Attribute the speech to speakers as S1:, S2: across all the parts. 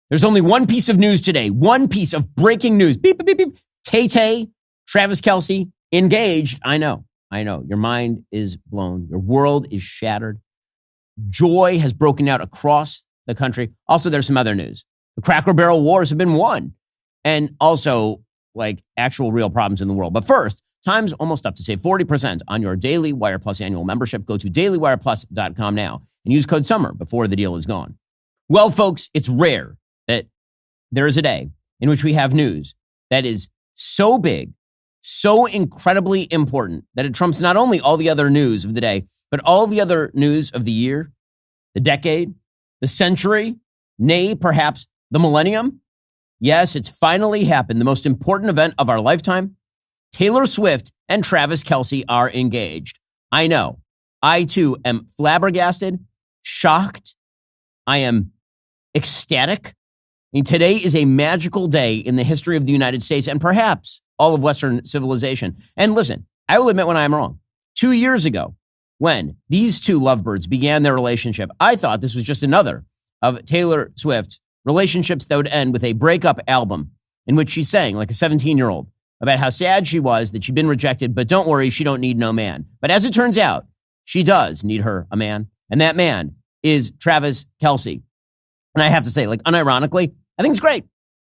S1: There's only one piece of news today, one piece of breaking news. Beep, beep, beep, beep. Tay-Tay, Travis Kelce, engaged. I know. Your mind is blown. Your world is shattered. Joy has broken out across the country. Also, there's some other news. The Cracker Barrel wars have been won. And also, like, actual real problems in the world. But first, time's almost up to save 40% on your Daily Wire Plus annual membership. Go to dailywireplus.com now and use code SUMMER before the deal is gone. Well, folks, it's rare that there is a day in which we have news that is so big, so incredibly important that it trumps not only all the other news of the day, but all the other news of the year, the decade, the century, nay, perhaps the millennium. Yes, it's finally happened. The most important event of our lifetime. Taylor Swift and Travis Kelce are engaged. I know. I, too, am flabbergasted, shocked. I am ecstatic. I mean, today is a magical day in the history of the United States and perhaps all of Western civilization. And listen, I will admit when I am wrong. 2 years ago, when these two lovebirds began their relationship, I thought this was just another of Taylor Swift's relationships that would end with a breakup album in which she sang like a 17-year-old about how sad she was that she'd been rejected, but don't worry, she don't need no man. But as it turns out, she does need her a man, and that man is Travis Kelce. And I have to say, like, unironically, I think it's great.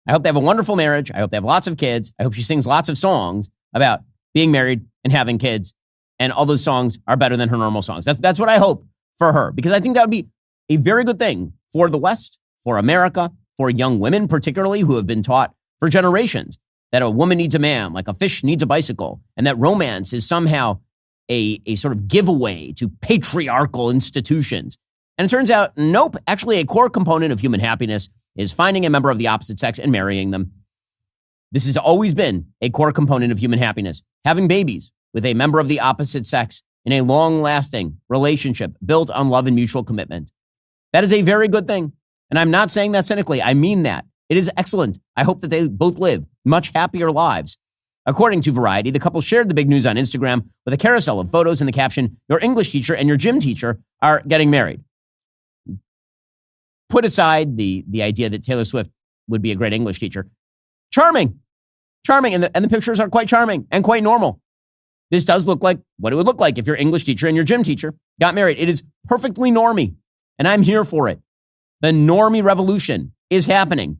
S1: I hope they have a wonderful marriage. I hope they have lots of kids. I hope she sings lots of songs about being married and having kids, and all those songs are better than her normal songs. That's what I hope for her, because I think that would be a very good thing for the West, for America, for young women particularly, who have been taught for generations that a woman needs a man like a fish needs a bicycle, and that romance is somehow a sort of giveaway to patriarchal institutions. And it turns out, nope, actually a core component of human happiness is finding a member of the opposite sex and marrying them. This has always been a core component of human happiness, having babies with a member of the opposite sex in a long-lasting relationship built on love and mutual commitment. That is a very good thing. And I'm not saying that cynically. I mean that. It is excellent. I hope that they both live much happier lives. According to Variety, the couple shared the big news on Instagram with a carousel of photos and the caption, "Your English teacher and your gym teacher are getting married." Put aside the idea that Taylor Swift would be a great English teacher. Charming. And the pictures are quite charming and quite normal. This does look like what it would look like if your English teacher and your gym teacher got married. It is perfectly normy, and I'm here for it. The normie revolution is happening.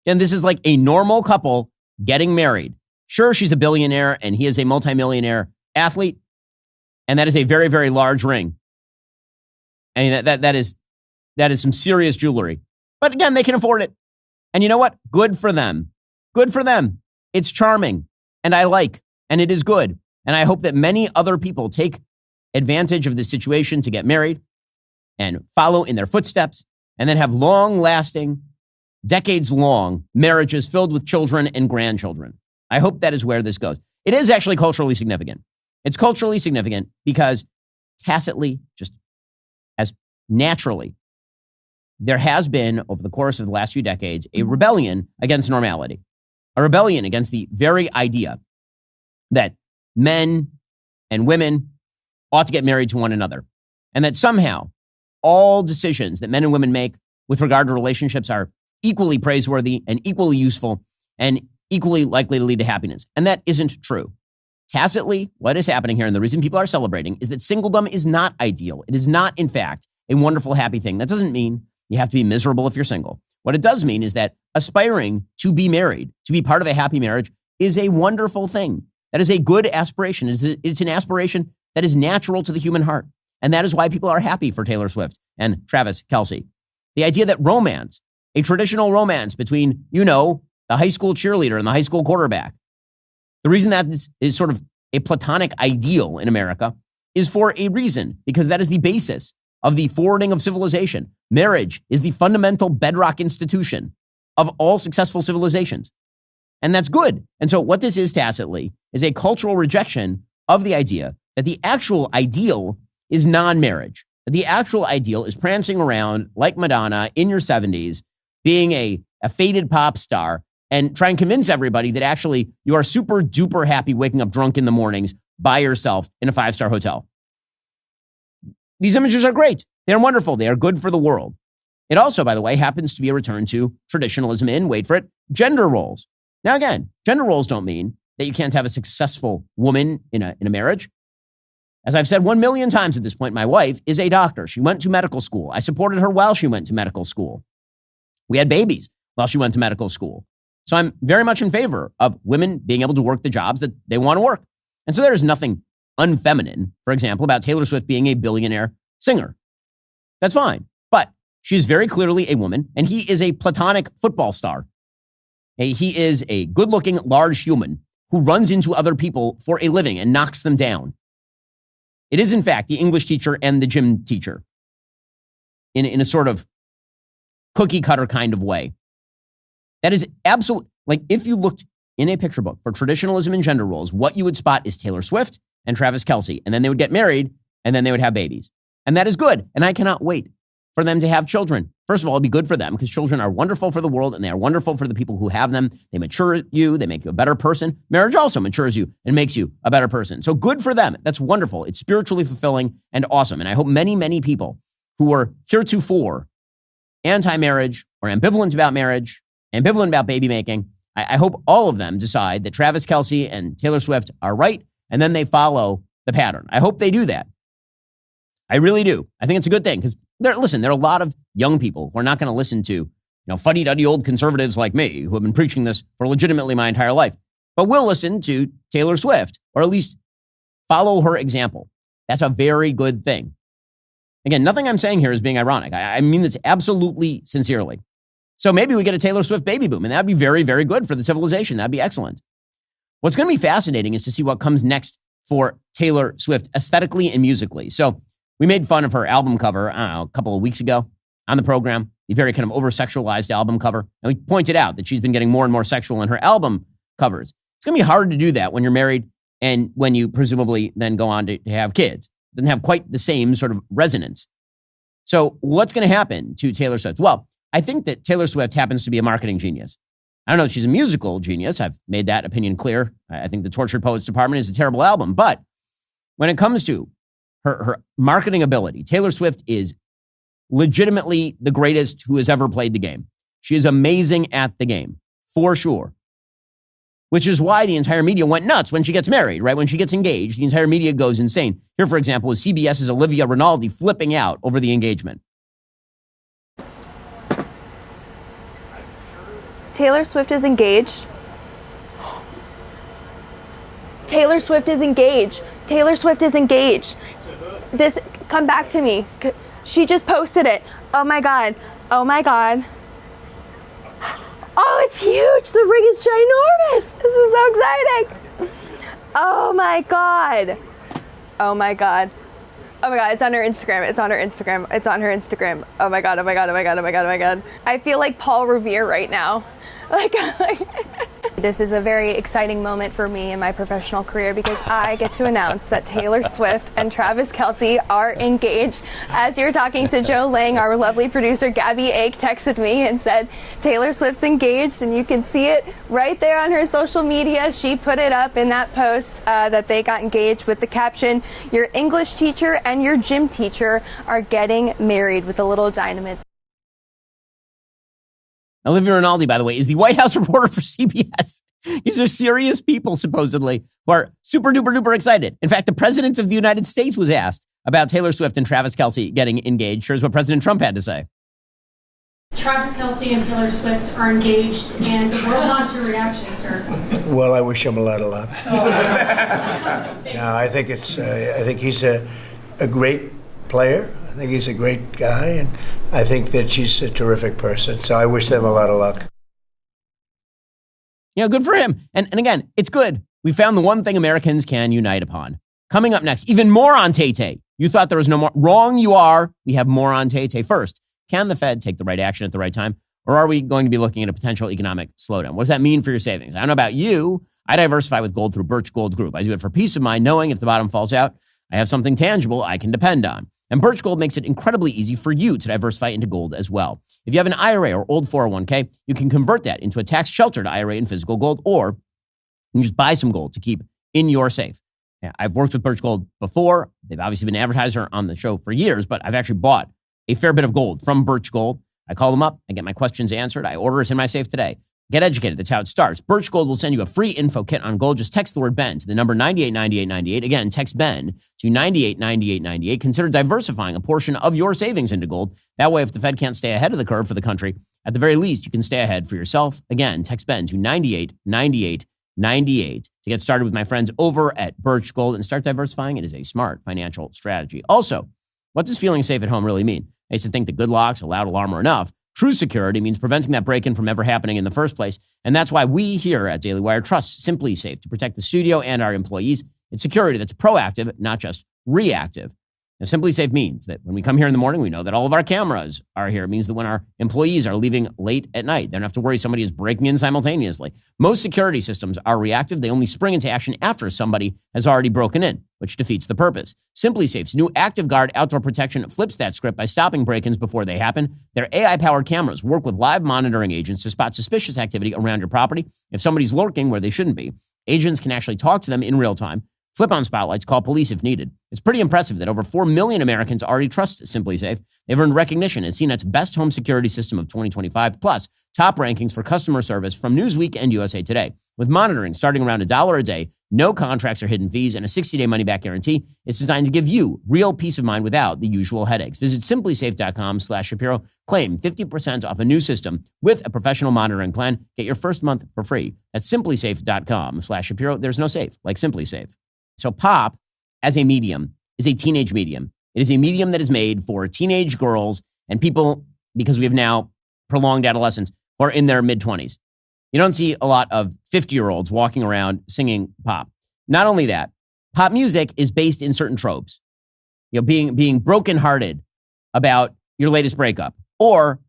S1: And this is like a normal couple getting married. Sure, she's a billionaire and he is a multimillionaire athlete, and that is a very, very large ring. I mean, that is some serious jewelry. But again, they can afford it. And you know what? Good for them. Good for them. It's charming, and I like, and it is good. And I hope that many other people take advantage of this situation to get married and follow in their footsteps, and then have long-lasting, decades-long marriages filled with children and grandchildren. I hope that is where this goes. It is actually culturally significant. It's culturally significant because tacitly, just as naturally, there has been, over the course of the last few decades, a rebellion against normality, a rebellion against the very idea that men and women ought to get married to one another, and that somehow all decisions that men and women make with regard to relationships are equally praiseworthy and equally useful and equally likely to lead to happiness. And that isn't true. Tacitly, what is happening here, and the reason people are celebrating, is that singledom is not ideal. It is not, in fact, a wonderful, happy thing. That doesn't mean you have to be miserable if you're single. What it does mean is that aspiring to be married, to be part of a happy marriage, is a wonderful thing. That is a good aspiration. It's an aspiration that is natural to the human heart. And that is why people are happy for Taylor Swift and Travis Kelce. The idea that romance, a traditional romance between, the high school cheerleader and the high school quarterback, the reason that is sort of a platonic ideal in America is for a reason, because that is the basis of the forwarding of civilization. Marriage is the fundamental bedrock institution of all successful civilizations. And that's good. And so what this is tacitly is a cultural rejection of the idea that the actual ideal is non-marriage. That the actual ideal is prancing around like Madonna in your 70s, being a faded pop star, and try and convince everybody that actually you are super duper happy waking up drunk in the mornings by yourself in a 5-star hotel. These images are great. They're wonderful. They are good for the world. It also, by the way, happens to be a return to traditionalism in, wait for it, gender roles. Now, again, gender roles don't mean that you can't have a successful woman in a marriage. As I've said 1 million times at this point, my wife is a doctor. She went to medical school. I supported her while she went to medical school. We had babies while she went to medical school. So I'm very much in favor of women being able to work the jobs that they want to work. And so there's nothing unfeminine, for example, about Taylor Swift being a billionaire singer. That's fine. But she's very clearly a woman, and he is a platonic football star. He is a good-looking, large human who runs into other people for a living and knocks them down. It is, in fact, the English teacher and the gym teacher in a sort of cookie-cutter kind of way. That is absolute. Like, if you looked in a picture book for traditionalism and gender roles, what you would spot is Taylor Swift and Travis Kelce, and then they would get married, and then they would have babies. And that is good, and I cannot wait for them to have children. First of all, it'd be good for them because children are wonderful for the world, and they are wonderful for the people who have them. They mature you. They make you a better person. Marriage also matures you and makes you a better person. So good for them. That's wonderful. It's spiritually fulfilling and awesome. And I hope many, many people who were heretofore anti-marriage or ambivalent about marriage, ambivalent about baby making, I hope all of them decide that Travis Kelce and Taylor Swift are right, and then they follow the pattern. I hope they do that. I really do. I think it's a good thing because there are a lot of young people who are not going to listen to, fuddy-duddy old conservatives like me who have been preaching this for legitimately my entire life, but will listen to Taylor Swift or at least follow her example. That's a very good thing. Again, nothing I'm saying here is being ironic. I mean this absolutely sincerely. So maybe we get a Taylor Swift baby boom, and that'd be very, very good for the civilization. That'd be excellent. What's going to be fascinating is to see what comes next for Taylor Swift aesthetically and musically. So we made fun of her album cover, I don't know, a couple of weeks ago on the program, the very kind of over-sexualized album cover. And we pointed out that she's been getting more and more sexual in her album covers. It's going to be hard to do that when you're married and when you presumably then go on to have kids. It doesn't have quite the same sort of resonance. So what's going to happen to Taylor Swift? Well, I think that Taylor Swift happens to be a marketing genius. I don't know if she's a musical genius. I've made that opinion clear. I think the Tortured Poets Department is a terrible album. But when it comes to her marketing ability, Taylor Swift is legitimately the greatest who has ever played the game. She is amazing at the game, for sure. Which is why the entire media went nuts when she gets married, right? When she gets engaged, the entire media goes insane. Here, for example, is CBS's Olivia Rinaldi flipping out over the engagement.
S2: Taylor Swift is engaged. Taylor Swift is engaged. Taylor Swift is engaged. Come back to me. She just posted it. Oh my God. Oh my God. Oh, it's huge. The ring is ginormous. This is so exciting. Oh my God. Oh my God. Oh my God, it's on her Instagram. It's on her Instagram. It's on her Instagram. Oh my God, oh my God, oh my God, oh my God, oh my God. I feel like Paul Revere right now. This is a very exciting moment for me in my professional career because I get to announce that Taylor Swift and Travis Kelce are engaged. As you're talking to Joe Lang, our lovely producer Gabby Ake texted me and said, Taylor Swift's engaged, and you can see it right there on her social media. She put it up in that post that they got engaged with the caption, your English teacher and your gym teacher are getting married, with a little dynamite.
S1: Olivia Rinaldi, by the way, is the White House reporter for CBS. These are serious people, supposedly, who are super duper duper excited. In fact, the president of the United States was asked about Taylor Swift and Travis Kelce getting engaged. Here's what President Trump had to say.
S3: Travis Kelce and Taylor Swift are engaged, and the world wants your reaction, sir.
S4: Well, I wish him a lot of luck. No, I think he's a great player. I think he's a great guy, and I think that she's a terrific person. So I wish them a lot of luck.
S1: Good for him. And again, it's good. We found the one thing Americans can unite upon. Coming up next, even more on Tay-Tay. You thought there was no more. Wrong you are. We have more on Tay-Tay. First, can the Fed take the right action at the right time? Or are we going to be looking at a potential economic slowdown? What does that mean for your savings? I don't know about you. I diversify with gold through Birch Gold Group. I do it for peace of mind, knowing if the bottom falls out, I have something tangible I can depend on. And Birch Gold makes it incredibly easy for you to diversify into gold as well. If you have an IRA or old 401k, you can convert that into a tax-sheltered IRA in physical gold, or you just buy some gold to keep in your safe. Now, I've worked with Birch Gold before. They've obviously been an advertiser on the show for years, but I've actually bought a fair bit of gold from Birch Gold. I call them up. I get my questions answered. I order it in my safe today. Get educated. That's how it starts. Birch Gold will send you a free info kit on gold. Just text the word Ben to the number 989898. Again, text Ben to 989898. Consider diversifying a portion of your savings into gold. That way, if the Fed can't stay ahead of the curve for the country, at the very least, you can stay ahead for yourself. Again, text Ben to 989898 to get started with my friends over at Birch Gold and start diversifying. It is a smart financial strategy. Also, what does feeling safe at home really mean? I used to think that good locks, a loud alarm are enough. True security means preventing that break-in from ever happening in the first place. And that's why we here at Daily Wire trust Simply Safe to protect the studio and our employees. It's security that's proactive, not just reactive. And Simply Safe means that when we come here in the morning, we know that all of our cameras are here. It means that when our employees are leaving late at night, they don't have to worry somebody is breaking in simultaneously. Most security systems are reactive. They only spring into action after somebody has already broken in, which defeats the purpose. Simply Safe's new Active Guard outdoor protection flips that script by stopping break-ins before they happen. Their AI-powered cameras work with live monitoring agents to spot suspicious activity around your property. If somebody's lurking where they shouldn't be, agents can actually talk to them in real time, flip on spotlights, call police if needed. It's pretty impressive that over 4 million Americans already trust Simply Safe. They've earned recognition as CNET's best home security system of 2025, plus top rankings for customer service from Newsweek and USA Today. With monitoring starting around $1 a day, no contracts or hidden fees, and a 60-day money-back guarantee, it's designed to give you real peace of mind without the usual headaches. Visit simplysafe.com/Shapiro. Claim 50% off a new system with a professional monitoring plan. Get your first month for free. That's simplysafe.com/Shapiro. There's no safe like Simply Safe. So pop, as a medium, is a teenage medium. It is a medium that is made for teenage girls and people, because we have now prolonged adolescents, who are in their mid-20s. You don't see a lot of 50-year-olds walking around singing pop. Not only that, pop music is based in certain tropes. You know, being brokenhearted about your latest breakup, or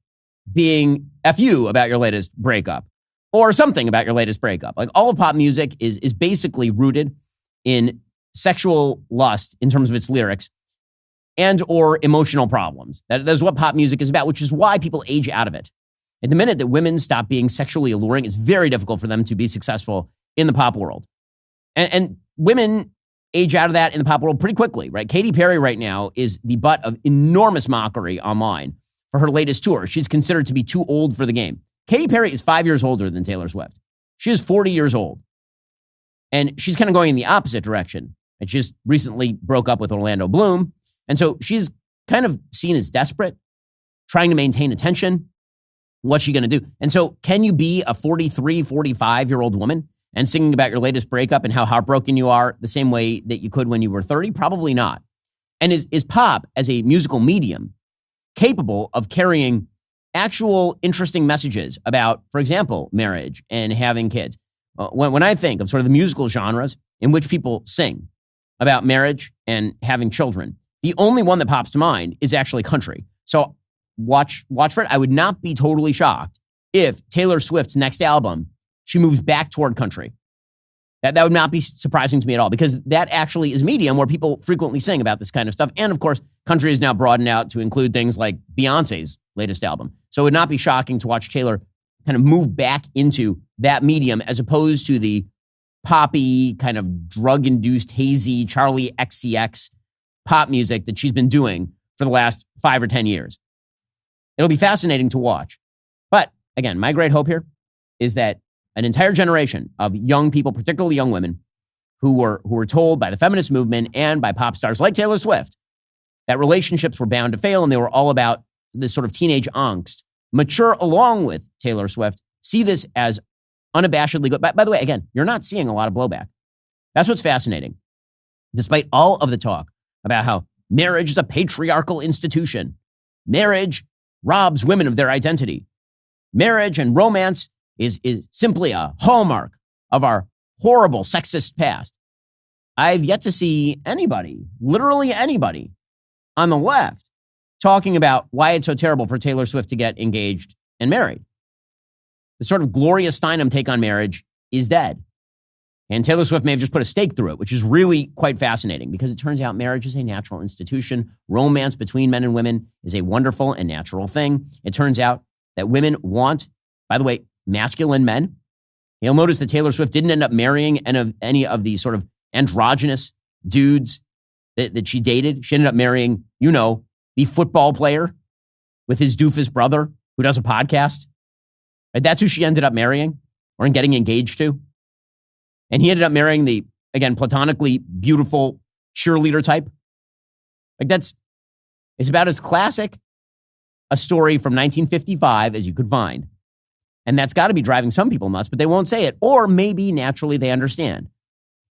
S1: being F you about your latest breakup, or something about your latest breakup. Like, all of pop music is basically rooted in sexual lust in terms of its lyrics and or emotional problems. That's what pop music is about, which is why people age out of it. At the minute that women stop being sexually alluring, it's very difficult for them to be successful in the pop world. And women age out of that in the pop world pretty quickly, right? Katy Perry right now is the butt of enormous mockery online for her latest tour. She's considered to be too old for the game. Katy Perry is 5 years older than Taylor Swift. She is 40 years old. And she's kind of going in the opposite direction. And she just recently broke up with Orlando Bloom. And so she's kind of seen as desperate, trying to maintain attention. What's she going to do? And so can you be a 43, 45-year-old woman and singing about your latest breakup and how heartbroken you are the same way that you could when you were 30? Probably not. And is pop, as a musical medium, capable of carrying actual interesting messages about, for example, marriage and having kids? When I think of sort of the musical genres in which people sing about marriage and having children, the only one that pops to mind is actually country. So watch for it. I would not be totally shocked if Taylor Swift's next album, she moves back toward country. That would not be surprising to me at all, because that actually is a medium where people frequently sing about this kind of stuff. And of course, country is now broadened out to include things like Beyonce's latest album. So it would not be shocking to watch Taylor kind of move back into that medium, as opposed to the poppy, kind of drug-induced, hazy, Charlie XCX pop music that she's been doing for the last 5 or 10 years. It'll be fascinating to watch. But again, my great hope here is that an entire generation of young people, particularly young women, who were told by the feminist movement and by pop stars like Taylor Swift that relationships were bound to fail and they were all about this sort of teenage angst, mature along with Taylor Swift, see this as unabashedly good. By the way, again, you're not seeing a lot of blowback. That's what's fascinating. Despite all of the talk about how marriage is a patriarchal institution, marriage robs women of their identity, marriage and romance is simply a hallmark of our horrible sexist past, I've yet to see anybody, literally anybody, on the left talking about why it's so terrible for Taylor Swift to get engaged and married. The sort of Gloria Steinem take on marriage is dead. And Taylor Swift may have just put a stake through it, which is really quite fascinating, because it turns out marriage is a natural institution. Romance between men and women is a wonderful and natural thing. It turns out that women want, by the way, masculine men. You'll notice that Taylor Swift didn't end up marrying any of the sort of androgynous dudes that she dated. She ended up marrying, the football player with his doofus brother who does a podcast. Right? That's who she ended up marrying or getting engaged to. And he ended up marrying the, again, platonically beautiful cheerleader type. Like it's about as classic a story from 1955 as you could find. And that's got to be driving some people nuts, but they won't say it. Or maybe naturally they understand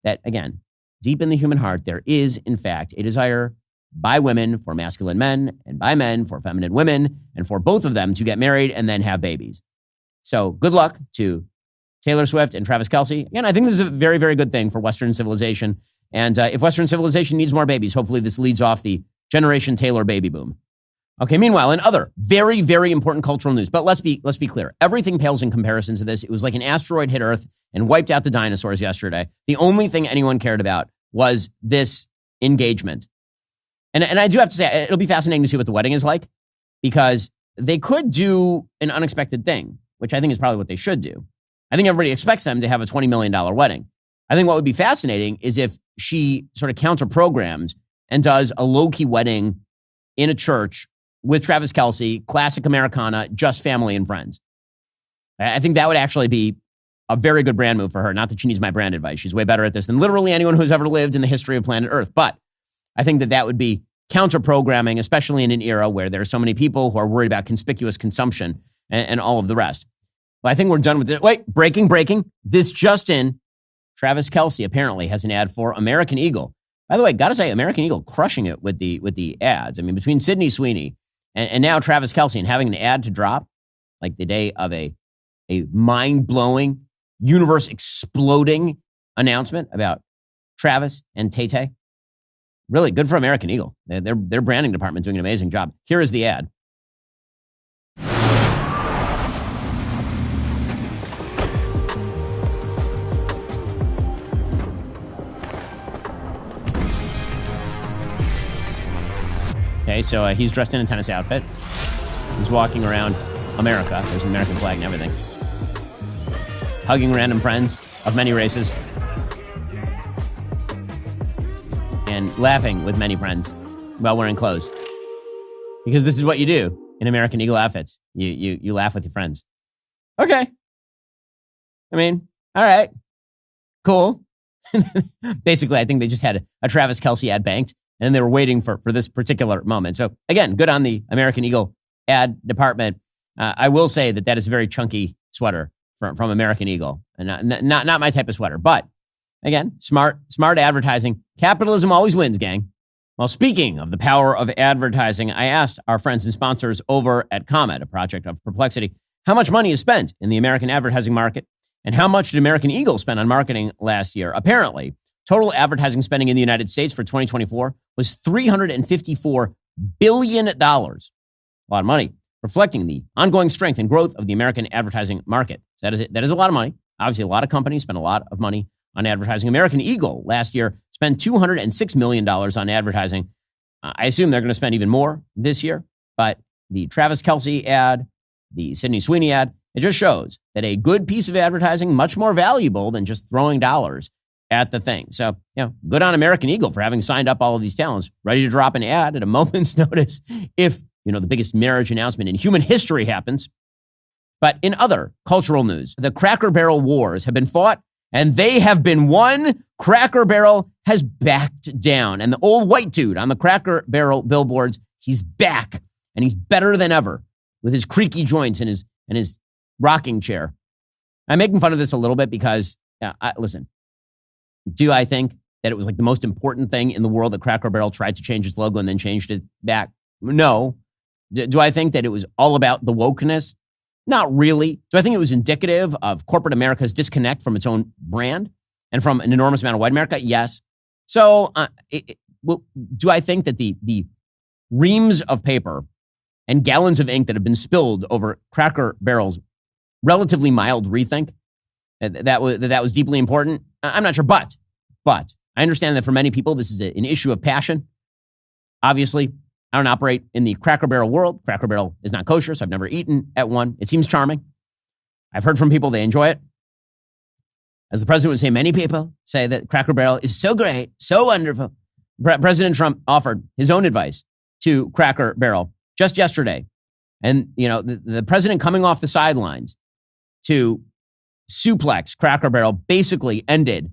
S1: that, again, deep in the human heart, there is, in fact, a desire by women for masculine men and by men for feminine women and for both of them to get married and then have babies. So good luck to Taylor Swift and Travis Kelce. Again, I think this is a very, very good thing for Western civilization. And if Western civilization needs more babies, hopefully this leads off the Generation Taylor baby boom. Okay, meanwhile, in other very, very important cultural news, but let's be clear. Everything pales in comparison to this. It was like an asteroid hit Earth and wiped out the dinosaurs yesterday. The only thing anyone cared about was this engagement. And I do have to say, it'll be fascinating to see what the wedding is like, because they could do an unexpected thing, which I think is probably what they should do. I think everybody expects them to have a $20 million wedding. I think what would be fascinating is if she sort of counter-programs and does a low-key wedding in a church with Travis Kelce, classic Americana, just family and friends. I think that would actually be a very good brand move for her. Not that she needs my brand advice. She's way better at this than literally anyone who's ever lived in the history of planet Earth. But I think that would be counter-programming, especially in an era where there are so many people who are worried about conspicuous consumption and all of the rest. But I think we're done with it. Wait, breaking. This just in, Travis Kelce apparently has an ad for American Eagle. By the way, got to say, American Eagle crushing it with the ads. I mean, between Sydney Sweeney and now Travis Kelce and having an ad to drop like the day of a mind-blowing, universe-exploding announcement about Travis and Tay-Tay. Really good for American Eagle. Their branding department doing an amazing job. Here is the ad. Okay, so he's dressed in a tennis outfit. He's walking around America. There's an American flag and everything. Hugging random friends of many races. And laughing with many friends while wearing clothes. Because this is what you do in American Eagle outfits. You laugh with your friends. Okay. I mean, all right. Cool. Basically, I think they just had a Travis Kelce ad banked. And they were waiting for this particular moment. So again, good on the American Eagle ad department. I will say that is a very chunky sweater from American Eagle, and not my type of sweater. But again, smart advertising. Capitalism always wins, gang. Well, speaking of the power of advertising, I asked our friends and sponsors over at Comet, a project of Perplexity, how much money is spent in the American advertising market, and how much did American Eagle spend on marketing last year? Apparently, total advertising spending in the United States for 2024 was $354 billion. A lot of money, reflecting the ongoing strength and growth of the American advertising market. So that is a lot of money. Obviously, a lot of companies spend a lot of money on advertising. American Eagle last year spent $206 million on advertising. I assume they're going to spend even more this year. But the Travis Kelce ad, the Sydney Sweeney ad, it just shows that a good piece of advertising, much more valuable than just throwing dollars at the thing. So, good on American Eagle for having signed up all of these talents, ready to drop an ad at a moment's notice if, the biggest marriage announcement in human history happens. But in other cultural news, the Cracker Barrel wars have been fought and they have been won. Cracker Barrel has backed down. And the old white dude on the Cracker Barrel billboards, he's back and he's better than ever with his creaky joints and his rocking chair. I'm making fun of this a little bit because, listen, do I think that it was like the most important thing in the world that Cracker Barrel tried to change its logo and then changed it back? No. Do I think that it was all about the wokeness? Not really. Do I think it was indicative of corporate America's disconnect from its own brand and from an enormous amount of white America? Yes. So do I think that the reams of paper and gallons of ink that have been spilled over Cracker Barrel's relatively mild rethink, that was deeply important? I'm not sure, but I understand that for many people, this is an issue of passion. Obviously, I don't operate in the Cracker Barrel world. Cracker Barrel is not kosher, so I've never eaten at one. It seems charming. I've heard from people they enjoy it. As the president would say, many people say that Cracker Barrel is so great, so wonderful. President Trump offered his own advice to Cracker Barrel just yesterday. And, the president coming off the sidelines to suplex Cracker Barrel basically ended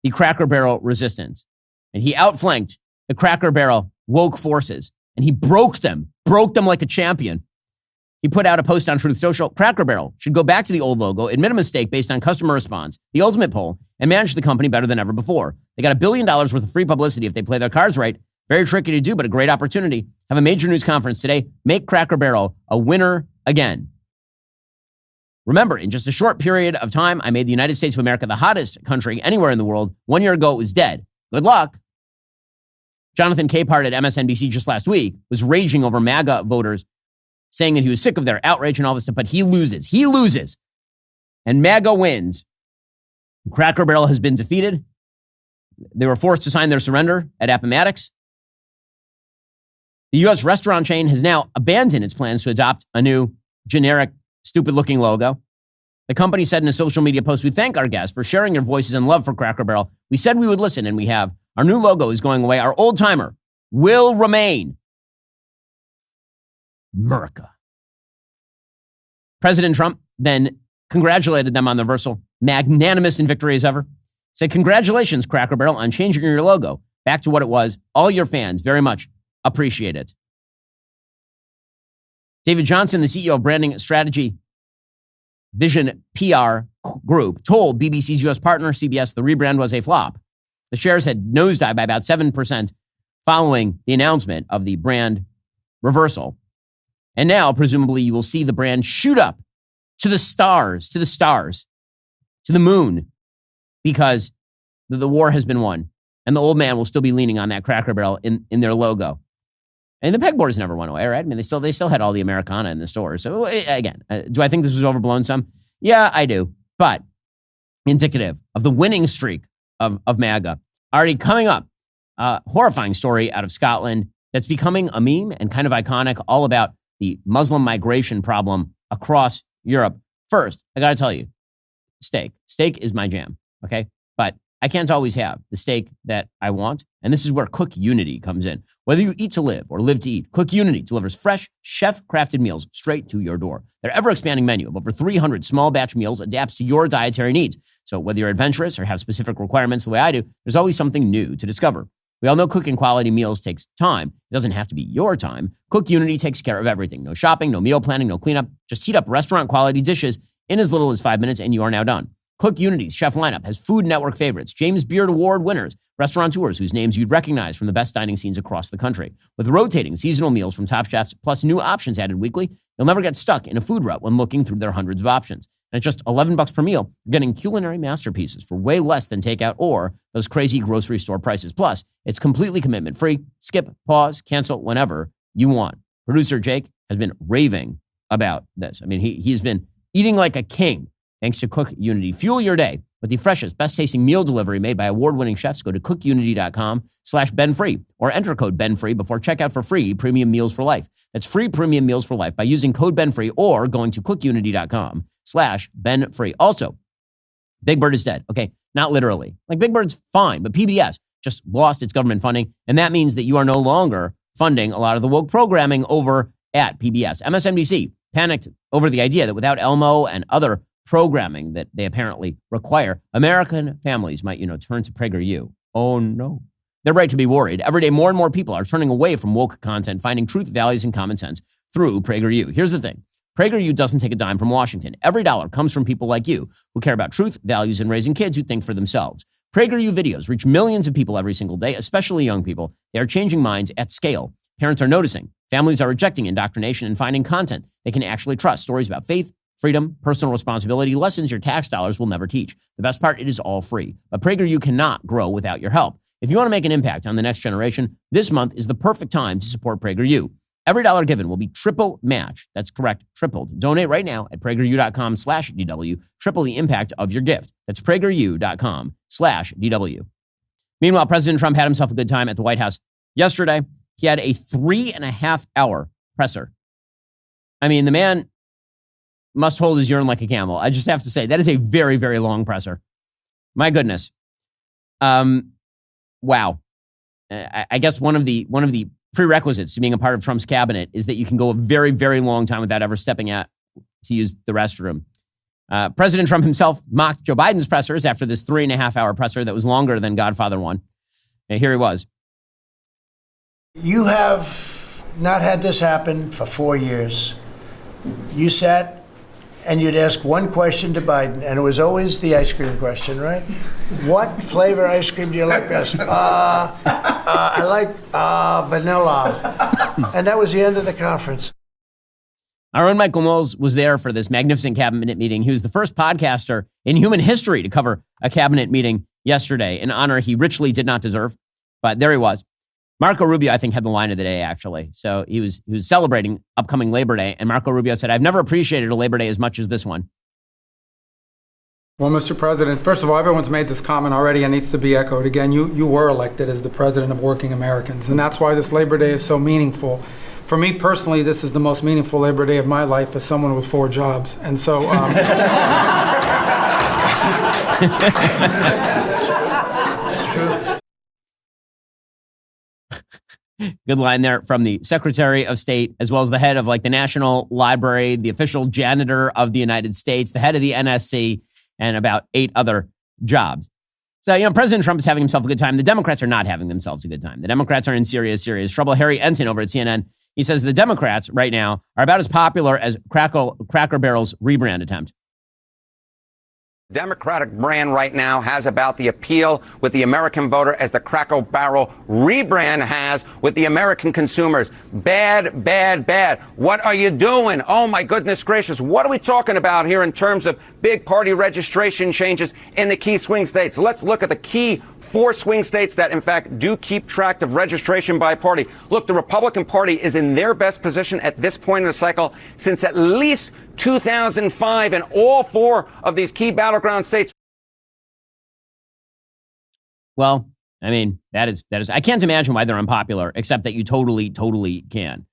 S1: the Cracker Barrel resistance. And he outflanked the Cracker Barrel woke forces. And he broke them like a champion. He put out a post on Truth Social. Cracker Barrel should go back to the old logo, admit a mistake based on customer response, the ultimate poll, and manage the company better than ever before. They got $1 billion worth of free publicity if they play their cards right. Very tricky to do, but a great opportunity. Have a major news conference today. Make Cracker Barrel a winner again. Remember, in just a short period of time, I made the United States of America the hottest country anywhere in the world. 1 year ago, it was dead. Good luck. Jonathan Capehart at MSNBC just last week was raging over MAGA voters, saying that he was sick of their outrage and all this stuff, but he loses. He loses. And MAGA wins. Cracker Barrel has been defeated. They were forced to sign their surrender at Appomattox. The U.S. restaurant chain has now abandoned its plans to adopt a new, generic, stupid-looking logo. The company said in a social media post, "We thank our guests for sharing your voices and love for Cracker Barrel. We said we would listen, and we have. Our new logo is going away. Our old-timer will remain." America. President Trump then congratulated them on the reversal, magnanimous in victory as ever. Said, "Congratulations, Cracker Barrel, on changing your logo back to what it was. All your fans very much appreciate it." David Johnson, the CEO of Branding Strategy Vision PR Group, told BBC's U.S. partner, CBS, the rebrand was a flop. The shares had nosedived by about 7% following the announcement of the brand reversal. And now, presumably, you will see the brand shoot up to the stars, to the moon, because the war has been won. And the old man will still be leaning on that Cracker Barrel in their logo. And the pegboards never went away, right? I mean, they still had all the Americana in the stores. So again, do I think this was overblown some? Yeah, I do. But indicative of the winning streak of MAGA. Already coming up, horrifying story out of Scotland that's becoming a meme and kind of iconic, all about the Muslim migration problem across Europe. First, I got to tell you, steak. Steak is my jam, okay? But I can't always have the steak that I want. And this is where Cook Unity comes in. Whether you eat to live or live to eat, Cook Unity delivers fresh, chef-crafted meals straight to your door. Their ever-expanding menu of over 300 small batch meals adapts to your dietary needs. So whether you're adventurous or have specific requirements the way I do, there's always something new to discover. We all know cooking quality meals takes time. It doesn't have to be your time. Cook Unity takes care of everything. No shopping, no meal planning, no cleanup. Just heat up restaurant-quality dishes in as little as 5 minutes, and you are now done. Cook Unity's chef lineup has Food Network favorites, James Beard Award winners, restaurateurs whose names you'd recognize from the best dining scenes across the country. With rotating seasonal meals from top chefs, plus new options added weekly, you'll never get stuck in a food rut when looking through their hundreds of options. And at just $11 per meal, you're getting culinary masterpieces for way less than takeout or those crazy grocery store prices. Plus, it's completely commitment-free. Skip, pause, cancel whenever you want. Producer Jake has been raving about this. I mean, he's been eating like a king thanks to Cook Unity. Fuel your day with the freshest, best-tasting meal delivery made by award-winning chefs. Go to cookunity.com/BenFree or enter code BenFree before checkout for free premium meals for life. That's free premium meals for life by using code BenFree or going to cookunity.com/BenFree. Also, Big Bird is dead. Okay, not literally. Like, Big Bird's fine, but PBS just lost its government funding, and that means that you are no longer funding a lot of the woke programming over at PBS. MSNBC panicked over the idea that without Elmo and other programming that they apparently require, American families might, turn to PragerU. Oh no. They're right to be worried. Every day, more and more people are turning away from woke content, finding truth, values, and common sense through PragerU. Here's the thing. PragerU doesn't take a dime from Washington. Every dollar comes from people like you who care about truth, values, and raising kids who think for themselves. PragerU videos reach millions of people every single day, especially young people. They are changing minds at scale. Parents are noticing. Families are rejecting indoctrination and finding content they can actually trust. Stories about faith, freedom, personal responsibility, lessons your tax dollars will never teach. The best part, it is all free. But PragerU cannot grow without your help. If you want to make an impact on the next generation, this month is the perfect time to support PragerU. Every dollar given will be triple matched. That's correct, tripled. Donate right now at PragerU.com/DW. Triple the impact of your gift. That's PragerU.com/DW. Meanwhile, President Trump had himself a good time at the White House yesterday. He had a 3.5-hour presser. I mean, the man must hold his urine like a camel. I just have to say, that is a very, very long presser. My goodness. Wow. I guess one of the prerequisites to being a part of Trump's cabinet is that you can go a very, very long time without ever stepping out to use the restroom. President Trump himself mocked Joe Biden's pressers after this 3.5-hour presser that was longer than Godfather 1. And here he was.
S4: You have not had this happen for 4 years. You sat and you'd ask one question to Biden, and it was always the ice cream question, right? What flavor ice cream do you like best? I like vanilla. And that was the end of the conference.
S1: Our own Michael Knowles was there for this magnificent cabinet meeting. He was the first podcaster in human history to cover a cabinet meeting yesterday, an honor he richly did not deserve. But there he was. Marco Rubio, I think, had the line of the day, actually. So he was celebrating upcoming Labor Day, and Marco Rubio said, "I've never appreciated a Labor Day as much as this one."
S5: Well, Mr. President, first of all, everyone's made this comment already and needs to be echoed again. You were elected as the president of working Americans, and that's why this Labor Day is so meaningful. For me personally, this is the most meaningful Labor Day of my life as someone with 4 jobs. And so...
S4: It's true.
S1: Good line there from the Secretary of State, as well as the head of the National Library, the official janitor of the United States, the head of the NSC, and about 8 other jobs. So, President Trump is having himself a good time. The Democrats are not having themselves a good time. The Democrats are in serious, serious trouble. Harry Ensign over at CNN, he says the Democrats right now are about as popular as Cracker Barrel's rebrand attempt.
S6: Democratic brand right now has about the appeal with the American voter as the Cracker Barrel rebrand has with the American consumers. Bad, bad, bad. What are you doing? Oh, my goodness gracious. What are we talking about here in terms of big party registration changes in the key swing states? Let's look at the key 4 swing states that, in fact, do keep track of registration by party. Look, the Republican Party is in their best position at this point in the cycle since at least 2005 in all 4 of these key battleground states.
S1: Well, I mean, that is, I can't imagine why they're unpopular, except that you totally can.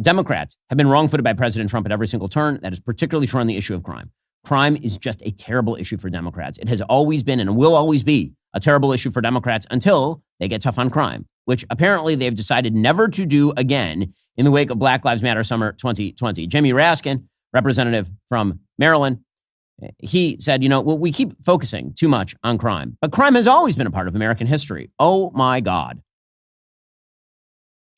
S1: Democrats have been wrong-footed by President Trump at every single turn. That is particularly true on the issue of crime. Crime is just a terrible issue for Democrats. It has always been and will always be a terrible issue for Democrats until they get tough on crime, which apparently they've decided never to do again in the wake of Black Lives Matter Summer 2020. Jimmy Raskin, representative from Maryland, he said, we keep focusing too much on crime, but crime has always been a part of American history. Oh, my God.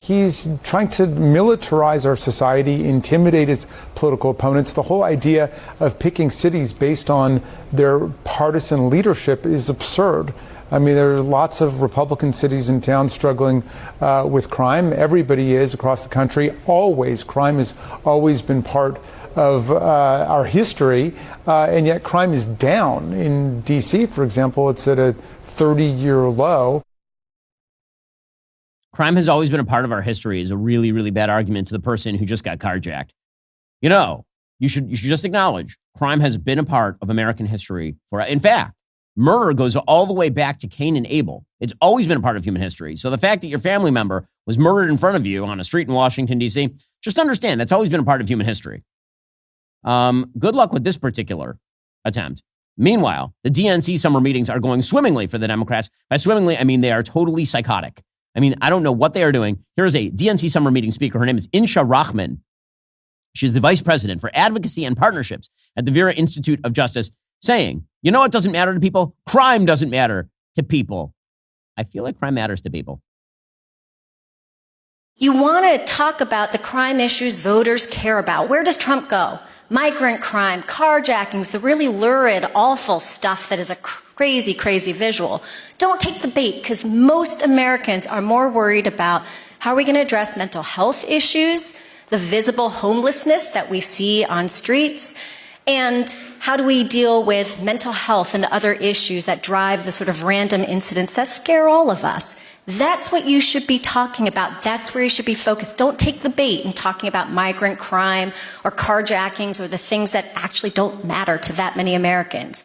S7: He's trying to militarize our society, intimidate his political opponents. The whole idea of picking cities based on their partisan leadership is absurd. I mean, there are lots of Republican cities and towns struggling with crime. Everybody is across the country. Always. Crime has always been part of our history, and yet crime is down. In D.C., for example, it's at a 30-year low.
S1: Crime has always been a part of our history is a really, really bad argument to the person who just got carjacked. You should just acknowledge crime has been a part of American history. In fact, murder goes all the way back to Cain and Abel. It's always been a part of human history. So the fact that your family member was murdered in front of you on a street in Washington, D.C., just understand that's always been a part of human history. Good luck with this particular attempt. Meanwhile, the DNC summer meetings are going swimmingly for the Democrats. By swimmingly, I mean they are totally psychotic. I mean, I don't know what they are doing. Here's a DNC summer meeting speaker. Her name is Insha Rahman. She's the vice president for advocacy and partnerships at the Vera Institute of Justice, saying, what doesn't matter to people? Crime doesn't matter to people. I feel like crime matters to people.
S8: You want to talk about the crime issues voters care about. Where does Trump go? Migrant crime, carjackings, the really lurid, awful stuff that is a crazy, crazy visual. Don't take the bait, because most Americans are more worried about how are we going to address mental health issues, the visible homelessness that we see on streets, and how do we deal with mental health and other issues that drive the sort of random incidents that scare all of us. That's what you should be talking about. That's where you should be focused. Don't take the bait in talking about migrant crime or carjackings or the things that actually don't matter to that many Americans.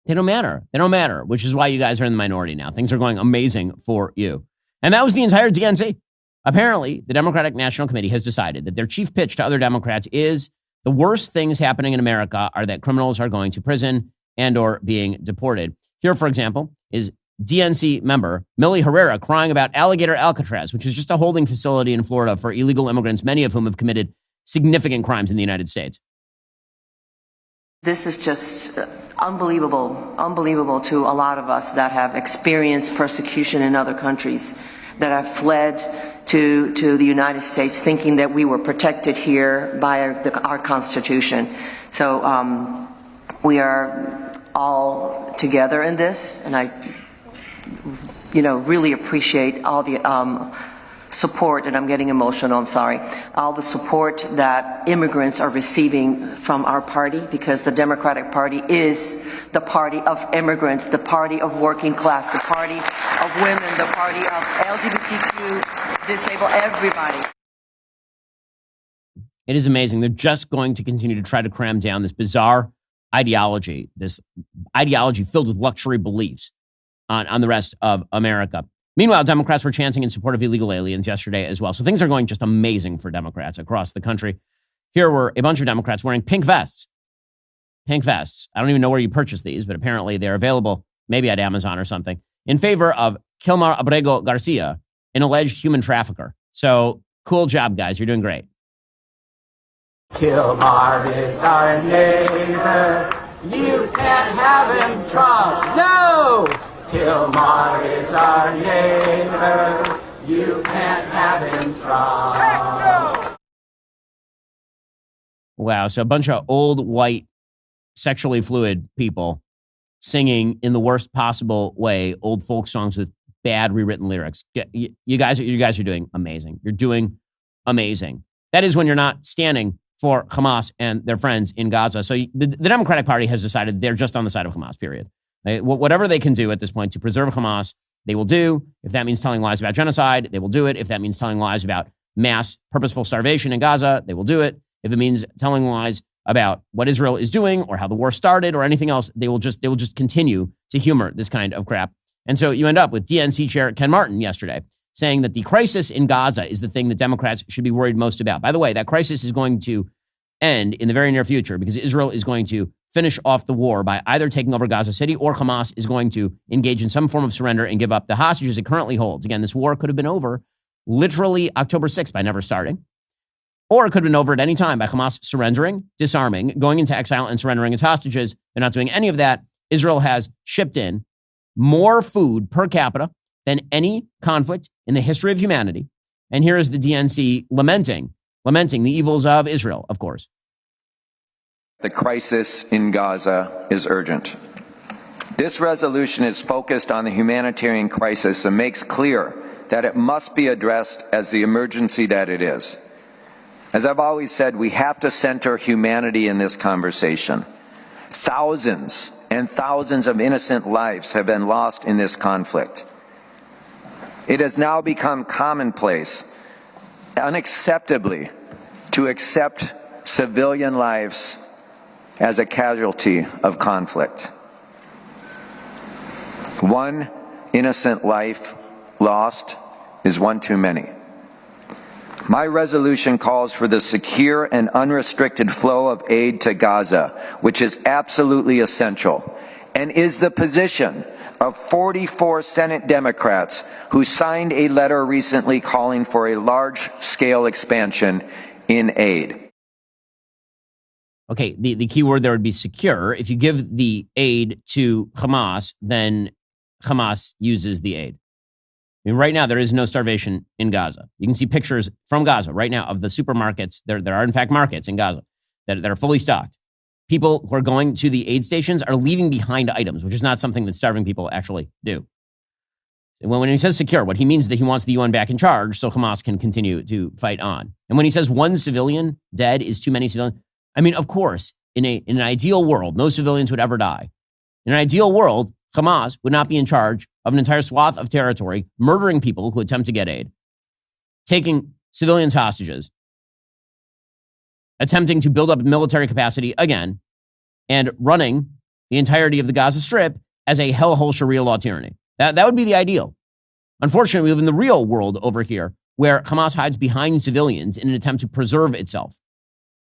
S1: They don't matter. They don't matter, which is why you guys are in the minority now. Things are going amazing for you. And that was the entire DNC. Apparently, the Democratic National Committee has decided that their chief pitch to other Democrats is the worst things happening in America are that criminals are going to prison and or being deported. Here, for example, is DNC member Millie Herrera crying about Alligator Alcatraz, which is just a holding facility in Florida for illegal immigrants, many of whom have committed significant crimes in the United States.
S9: This is just unbelievable to a lot of us that have experienced persecution in other countries, that have fled to the United States thinking that we were protected here by our Constitution. So we are all together in this, and I really appreciate all the support, and I'm getting emotional, I'm sorry, all the support that immigrants are receiving from our party, because the Democratic Party is the party of immigrants, the party of working class, the party of women, the party of LGBTQ, disabled, everybody.
S1: It is amazing. They're just going to continue to try to cram down this bizarre ideology, this ideology filled with luxury beliefs on the rest of America. Meanwhile, Democrats were chanting in support of illegal aliens yesterday as well. So things are going just amazing for Democrats across the country. Here were a bunch of Democrats wearing pink vests. Pink vests. I don't even know where you purchase these, but apparently they're available maybe at Amazon or something, in favor of Kilmar Abrego Garcia, an alleged human trafficker. So cool job, guys. You're doing great.
S10: Kilmar is our neighbor. You can't have him, Trump. No! Kilmar is our neighbor. You can't have him, Trump. Heck no!
S1: Wow. So a bunch of old, white, sexually fluid people singing in the worst possible way old folk songs with bad rewritten lyrics. You guys are doing amazing. You're doing amazing. That is when you're not standing for Hamas and their friends in Gaza. So the Democratic Party has decided they're just on the side of Hamas, period. Whatever they can do at this point to preserve Hamas, they will do. If that means telling lies about genocide, they will do it. If that means telling lies about mass purposeful starvation in Gaza, they will do it. If it means telling lies about what Israel is doing or how the war started or anything else, they will just continue to humor this kind of crap. And so you end up with DNC Chair Ken Martin yesterday saying that the crisis in Gaza is the thing that Democrats should be worried most about. By the way, that crisis is going to end in the very near future because Israel is going to finish off the war by either taking over Gaza City or Hamas is going to engage in some form of surrender and give up the hostages it currently holds. Again, this war could have been over literally October 6th by never starting, or it could have been over at any time by Hamas surrendering, disarming, going into exile and surrendering its hostages. They're not doing any of that. Israel has shipped in more food per capita than any conflict in the history of humanity. And here is the DNC lamenting the evils of Israel, of course.
S11: The crisis in Gaza is urgent. This resolution is focused on the humanitarian crisis and makes clear that it must be addressed as the emergency that it is. As I've always said, we have to center humanity in this conversation. Thousands and thousands of innocent lives have been lost in this conflict. It has now become commonplace, unacceptably, to accept civilian lives as a casualty of conflict. One innocent life lost is one too many. My resolution calls for the secure and unrestricted flow of aid to Gaza, which is absolutely essential, and is the position of 44 Senate Democrats who signed a letter recently calling for a large-scale expansion in aid.
S1: Okay, the key word there would be secure. If you give the aid to Hamas, then Hamas uses the aid. I mean, right now, there is no starvation in Gaza. You can see pictures from Gaza right now of the supermarkets. There are, in fact, markets in Gaza that are fully stocked. People who are going to the aid stations are leaving behind items, which is not something that starving people actually do. When he says secure, what he means is that he wants the UN back in charge so Hamas can continue to fight on. And when he says one civilian dead is too many civilians, I mean, of course, in an ideal world, no civilians would ever die. In an ideal world, Hamas would not be in charge of an entire swath of territory, murdering people who attempt to get aid, taking civilians hostages, attempting to build up military capacity again, and running the entirety of the Gaza Strip as a hellhole Sharia law tyranny. That would be the ideal. Unfortunately, we live in the real world over here where Hamas hides behind civilians in an attempt to preserve itself.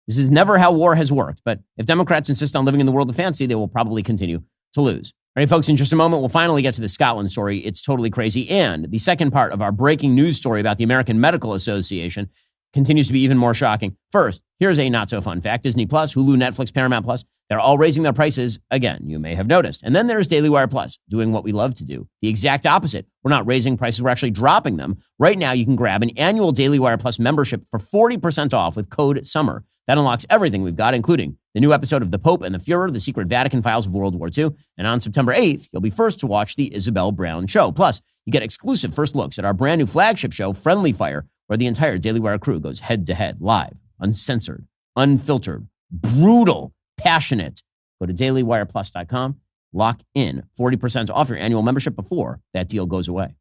S1: This is never how war has worked, but if Democrats insist on living in the world of fantasy, they will probably continue to lose. All right, folks, in just a moment, we'll finally get to the Scotland story. It's totally crazy. And the second part of our breaking news story about the American Medical Association continues to be even more shocking. First, here's a not-so-fun fact. Disney+, Hulu, Netflix, Paramount+, they're all raising their prices again, you may have noticed. And then there's Daily Wire Plus, doing what we love to do. The exact opposite. We're not raising prices, we're actually dropping them. Right now, you can grab an annual Daily Wire Plus membership for 40% off with code SUMMER. That unlocks everything we've got, including the new episode of The Pope and the Fuhrer, the secret Vatican files of World War II. And on September 8th, you'll be first to watch the Isabel Brown Show. Plus, you get exclusive first looks at our brand new flagship show, Friendly Fire, where the entire Daily Wire crew goes head-to-head, live, uncensored, unfiltered, brutal, passionate. Go to dailywireplus.com, lock in 40% off your annual membership before that deal goes away.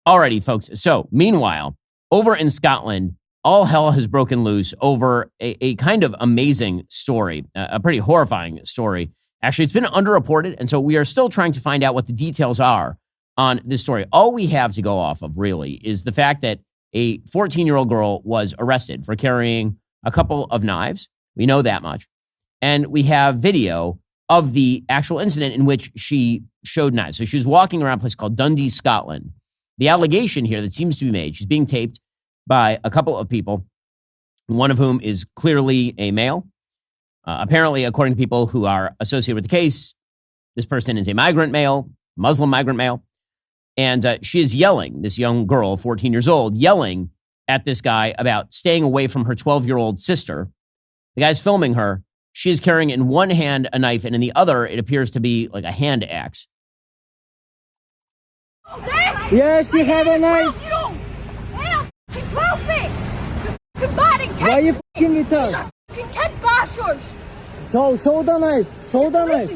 S1: Alrighty, folks. So, meanwhile, over in Scotland, all hell has broken loose over a kind of amazing story, a pretty horrifying story. Actually, it's been underreported, and so we are still trying to find out what the details are on this story. All we have to go off of, really, is the fact that a 14-year-old girl was arrested for carrying a couple of knives. We know that much. And we have video of the actual incident in which she showed knives. So she was walking around a place called Dundee, Scotland. The allegation here that seems to be made, she's being taped by a couple of people, one of whom is clearly a male. Apparently, according to people who are associated with the case, this person is a migrant male, Muslim migrant male. And she is yelling, this young girl, 14 years old, yelling at this guy about staying away from her 12-year-old sister. The guy's filming her. She is carrying in one hand a knife, and in the other, it appears to be like a hand axe.
S10: Yeah, she have a knife.
S12: You don't have to prove it.
S10: Why you f***ing with us?
S12: You can't bash us.
S10: Show the knife. Show the knife.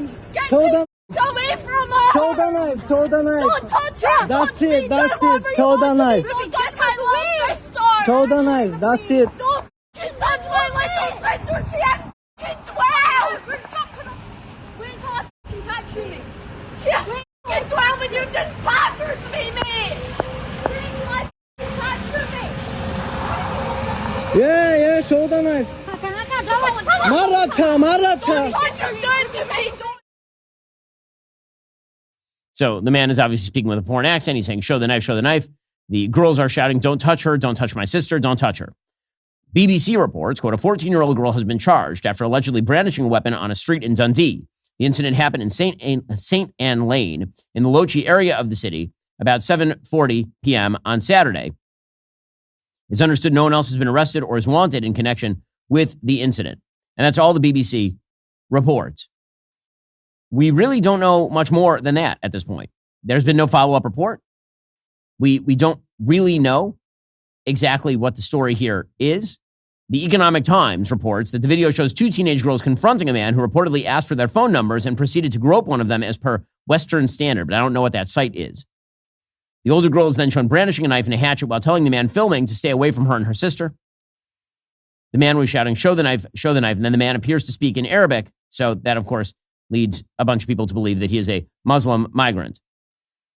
S10: Show the
S12: away from us.
S10: Show the knife. Show the knife.
S12: Don't touch her.
S10: That's it. That's it. Show the knife.
S12: Don't touch my little sister.
S10: Show the knife. That's it.
S12: Don't touch my little sister. She has 12. We're not touching me. She has 12 and you just battered me, man.
S10: Yeah, show the knife. Maratha.
S1: So the man is obviously speaking with a foreign accent. He's saying, show the knife, show the knife. The girls are shouting, don't touch her, don't touch my sister, don't touch her. BBC reports, quote, a 14-year-old girl has been charged after allegedly brandishing a weapon on a street in Dundee. The incident happened in St. Anne Lane in the Lochie area of the city about 7:40 p.m. on Saturday. It's understood no one else has been arrested or is wanted in connection with the incident. And that's all the BBC reports. We really don't know much more than that at this point. There's been no follow-up report. We don't really know exactly what the story here is. The Economic Times reports that the video shows two teenage girls confronting a man who reportedly asked for their phone numbers and proceeded to grope one of them as per Western Standard, but I don't know what that site is. The older girl is then shown brandishing a knife and a hatchet while telling the man filming to stay away from her and her sister. The man was shouting, show the knife, and then the man appears to speak in Arabic, so that, of course, leads a bunch of people to believe that he is a Muslim migrant.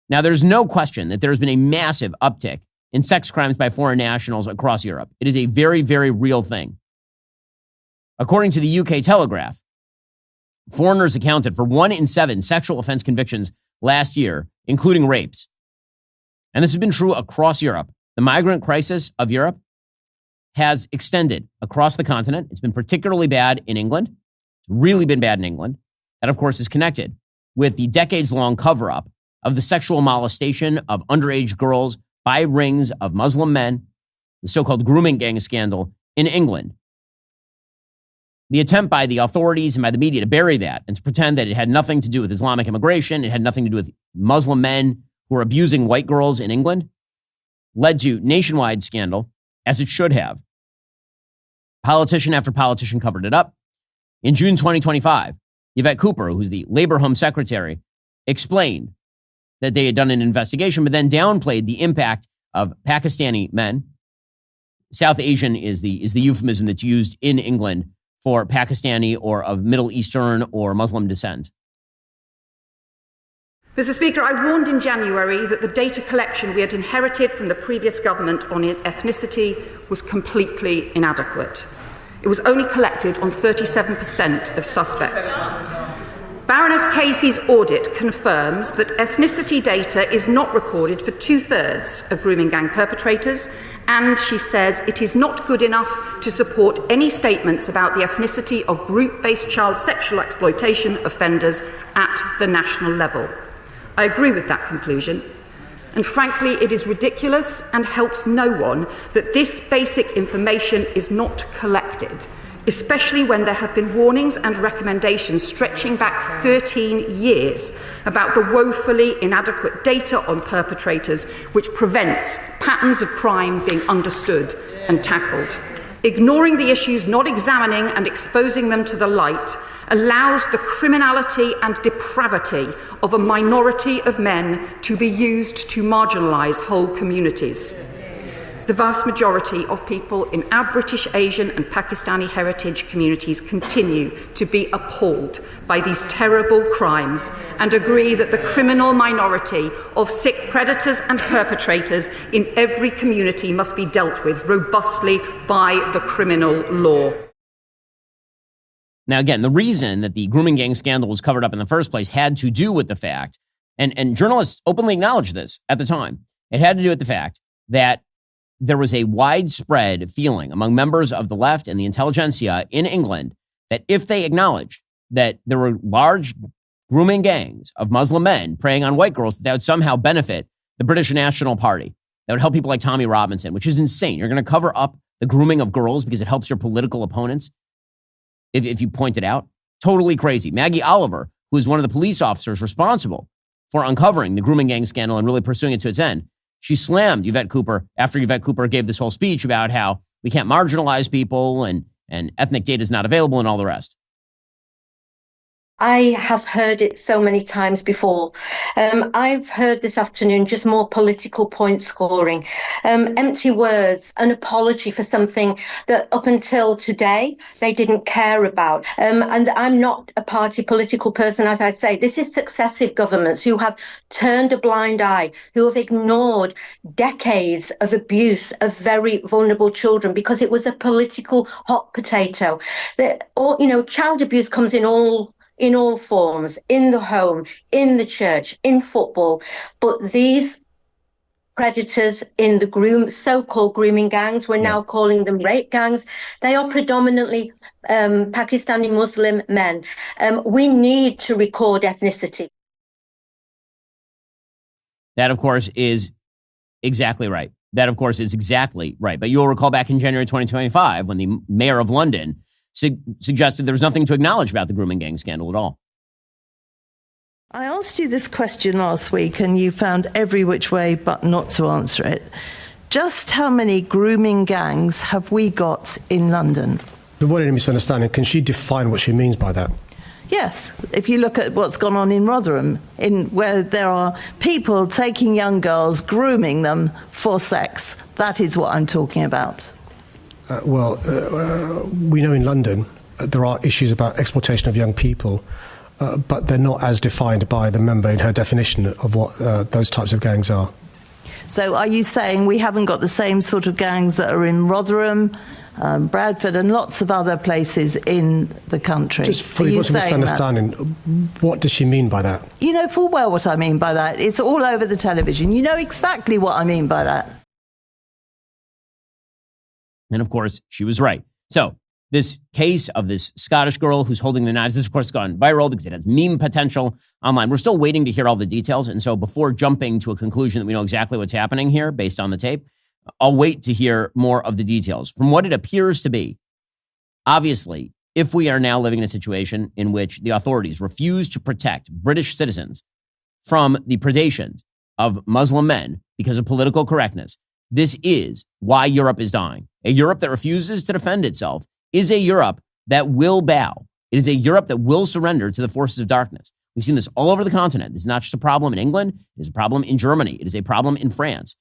S1: Now, there's no question that there has been a massive uptick in sex crimes by foreign nationals across Europe. It is a very, very real thing. According to the UK Telegraph, foreigners accounted for 1 in 7 sexual offense convictions last year, including rapes. And this has been true across Europe. The migrant crisis of Europe has extended across the continent. It's been particularly bad in England. It's really been bad in England. That, of course, is connected with the decades-long cover-up of the sexual molestation of underage girls by rings of Muslim men, the so-called grooming gang scandal in England. The attempt by the authorities and by the media to bury that and to pretend that it had nothing to do with Islamic immigration, it had nothing to do with Muslim men who were abusing white girls in England, led to nationwide scandal, as it should have. Politician after politician covered it up. In June 2025, Yvette Cooper, who's the Labor Home Secretary, explained that they had done an investigation, but then downplayed the impact of Pakistani men. South Asian is the euphemism that's used in England for Pakistani or of Middle Eastern or Muslim descent.
S13: Mr. Speaker, I warned in January that the data collection we had inherited from the previous government on ethnicity was completely inadequate. It was only collected on 37% of suspects. Baroness Casey's audit confirms that ethnicity data is not recorded for 2/3 of grooming gang perpetrators, and she says it is not good enough to support any statements about the ethnicity of group-based child sexual exploitation offenders at the national level. I agree with that conclusion, and frankly, it is ridiculous and helps no one that this basic information is not collected, especially when there have been warnings and recommendations stretching back 13 years about the woefully inadequate data on perpetrators, which prevents patterns of crime being understood and tackled. Ignoring the issues, not examining and exposing them to the light, allows the criminality and depravity of a minority of men to be used to marginalise whole communities. The vast majority of people in our British, Asian and Pakistani heritage communities continue to be appalled by these terrible crimes and agree that the criminal minority of sick predators and perpetrators in every community must be dealt with robustly by the criminal law.
S1: Now, again, the reason that the grooming gang scandal was covered up in the first place had to do with the fact, and journalists openly acknowledged this at the time, it had to do with the fact that there was a widespread feeling among members of the left and the intelligentsia in England that if they acknowledged that there were large grooming gangs of Muslim men preying on white girls, that would somehow benefit the British National Party. That would help people like Tommy Robinson, which is insane. You're going to cover up the grooming of girls because it helps your political opponents if you point it out. Totally crazy. Maggie Oliver, who is one of the police officers responsible for uncovering the grooming gang scandal and really pursuing it to its end, she slammed Yvette Cooper after Yvette Cooper gave this whole speech about how we can't marginalize people and ethnic data is not available and all the rest.
S14: I have heard it so many times before. I've heard this afternoon just more political point scoring, empty words, an apology for something that up until today they didn't care about. And I'm not a party political person, as I say. This is successive governments who have turned a blind eye, who have ignored decades of abuse of very vulnerable children because it was a political hot potato. Child abuse comes in all forms, in the home, in the church, in football. But these predators in the so-called grooming gangs, we're now calling them rape gangs, they are predominantly Pakistani Muslim men. We need to record ethnicity.
S1: That, of course, is exactly right. But you'll recall back in January 2025 when the mayor of London suggested there was nothing to acknowledge about the grooming gang scandal at all.
S15: I asked you this question last week and you found every which way but not to answer it. Just how many grooming gangs have we got in London?
S16: To avoid any misunderstanding, can she define what she means by that?
S15: Yes, if you look at what's gone on in Rotherham, where there are people taking young girls, grooming them for sex, that is what I'm talking about.
S16: We know in London there are issues about exploitation of young people, but they're not as defined by the member in her definition of what those types of gangs are.
S15: So are you saying we haven't got the same sort of gangs that are in Rotherham, Bradford and lots of other places in the country?
S16: Just for your misunderstanding, what does she mean by that?
S15: You know full well what I mean by that. It's all over the television. You know exactly what I mean by that.
S1: And of course, she was right. So this case of this Scottish girl who's holding the knives, this of course has gone viral because it has meme potential online. We're still waiting to hear all the details. And so before jumping to a conclusion that we know exactly what's happening here based on the tape, I'll wait to hear more of the details. From what it appears to be, obviously, if we are now living in a situation in which the authorities refuse to protect British citizens from the predations of Muslim men because of political correctness, this is why Europe is dying. A Europe that refuses to defend itself is a Europe that will bow. It is a Europe that will surrender to the forces of darkness. We've seen this all over the continent. This is not just a problem in England. It is a problem in Germany. It is a problem in France.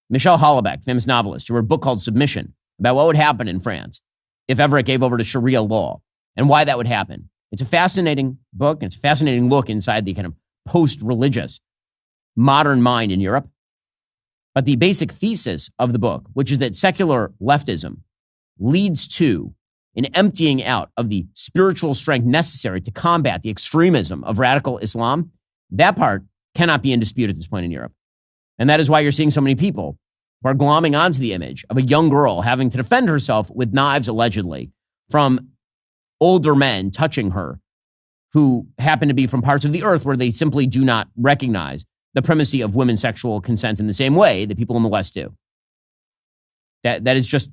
S1: Michel Houellebecq, famous novelist, who wrote a book called Submission about what would happen in France if ever it gave over to Sharia law and why that would happen. It's a fascinating book. And it's a fascinating look inside the kind of post-religious modern mind in Europe. But the basic thesis of the book, which is that secular leftism leads to in emptying out of the spiritual strength necessary to combat the extremism of radical Islam, that part cannot be in dispute at this point in Europe. And that is why you're seeing so many people who are glomming onto the image of a young girl having to defend herself with knives, allegedly, from older men touching her who happen to be from parts of the earth where they simply do not recognize the primacy of women's sexual consent in the same way that people in the West do. That is just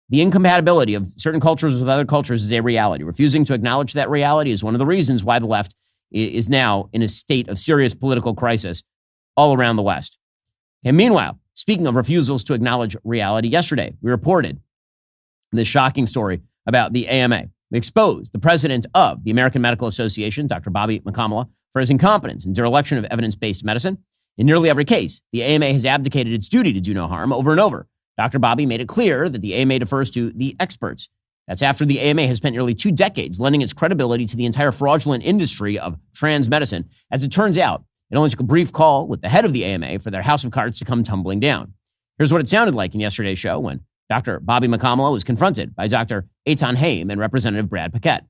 S1: the incompatibility of certain cultures with other cultures is a reality. Refusing to acknowledge that reality is one of the reasons why the left is now in a state of serious political crisis all around the West. And meanwhile, speaking of refusals to acknowledge reality, yesterday we reported this shocking story about the AMA. We exposed the president of the American Medical Association, Dr. Bobby McCommella, for his incompetence and dereliction of evidence-based medicine. In nearly every case, the AMA has abdicated its duty to do no harm over and over. Dr. Bobby made it clear that the AMA defers to the experts. That's after the AMA has spent nearly 2 decades lending its credibility to the entire fraudulent industry of trans medicine. As it turns out, it only took a brief call with the head of the AMA for their house of cards to come tumbling down. Here's what it sounded like in yesterday's show when Dr. Bobby McCommella was confronted by Dr. Eitan Haim and Representative Brad Paquette.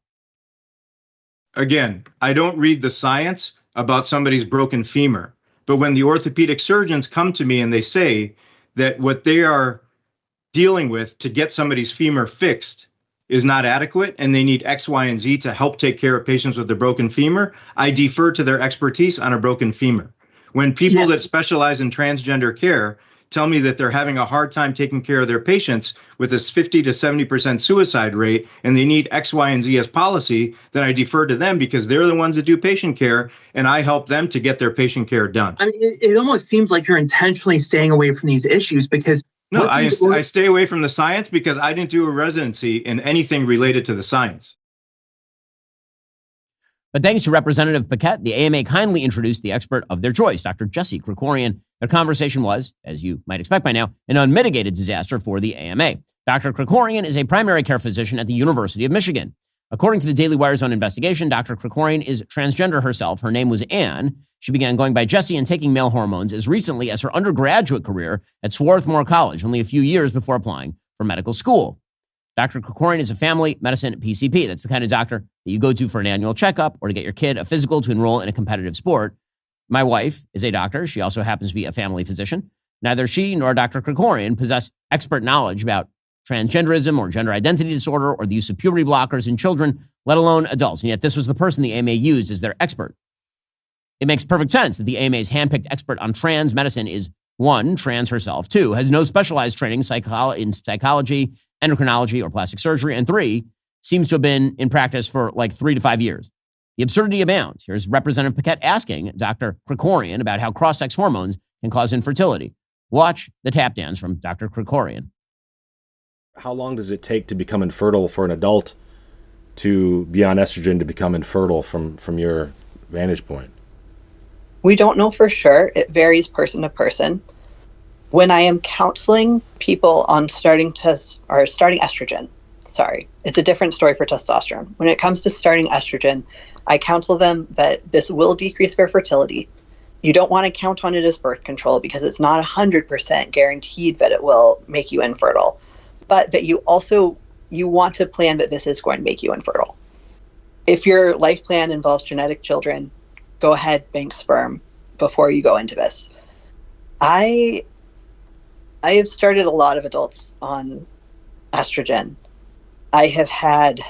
S17: Again, I don't read the science about somebody's broken femur, but when the orthopedic surgeons come to me and they say that what they are dealing with to get somebody's femur fixed is not adequate and they need X, Y, and Z to help take care of patients with a broken femur, I defer to their expertise on a broken femur. When people that specialize in transgender care tell me that they're having a hard time taking care of their patients with this 50 to 70% suicide rate and they need X, Y, and Z as policy, then I defer to them because they're the ones that do patient care and I help them to get their patient care done.
S18: I mean, it almost seems like you're intentionally staying away from these issues because...
S17: No, I stay away from the science because I didn't do a residency in anything related to the science.
S1: But thanks to Representative Paquette, the AMA kindly introduced the expert of their choice, Dr. Jesse Krikorian. Their conversation was, as you might expect by now, an unmitigated disaster for the AMA. Dr. Krikorian is a primary care physician at the University of Michigan. According to the Daily Wire's own investigation, Dr. Krikorian is transgender herself. Her name was Anne. She began going by Jesse and taking male hormones as recently as her undergraduate career at Swarthmore College, only a few years before applying for medical school. Dr. Krikorian is a family medicine PCP. That's the kind of doctor that you go to for an annual checkup or to get your kid a physical to enroll in a competitive sport. My wife is a doctor. She also happens to be a family physician. Neither she nor Dr. Krikorian possess expert knowledge about transgenderism or gender identity disorder or the use of puberty blockers in children, let alone adults. And yet this was the person the AMA used as their expert. It makes perfect sense that the AMA's handpicked expert on trans medicine is, 1, trans herself, 2, has no specialized training in psychology, endocrinology, or plastic surgery, and 3, seems to have been in practice for like 3 to 5 years. The absurdity abounds. Here's Representative Paquette asking Dr. Krikorian about how cross-sex hormones can cause infertility. Watch the tap dance from Dr. Krikorian.
S19: How long does it take to become infertile for an adult to be on estrogen to become infertile from your vantage point?
S20: We don't know for sure. It varies person to person. When I am counseling people on starting estrogen, it's a different story for testosterone. When it comes to starting estrogen, I counsel them that this will decrease their fertility. You don't want to count on it as birth control because it's not 100% guaranteed that it will make you infertile, but that you want to plan that this is going to make you infertile. If your life plan involves genetic children, go ahead, bank sperm before you go into this. I have started a lot of adults on estrogen. I have had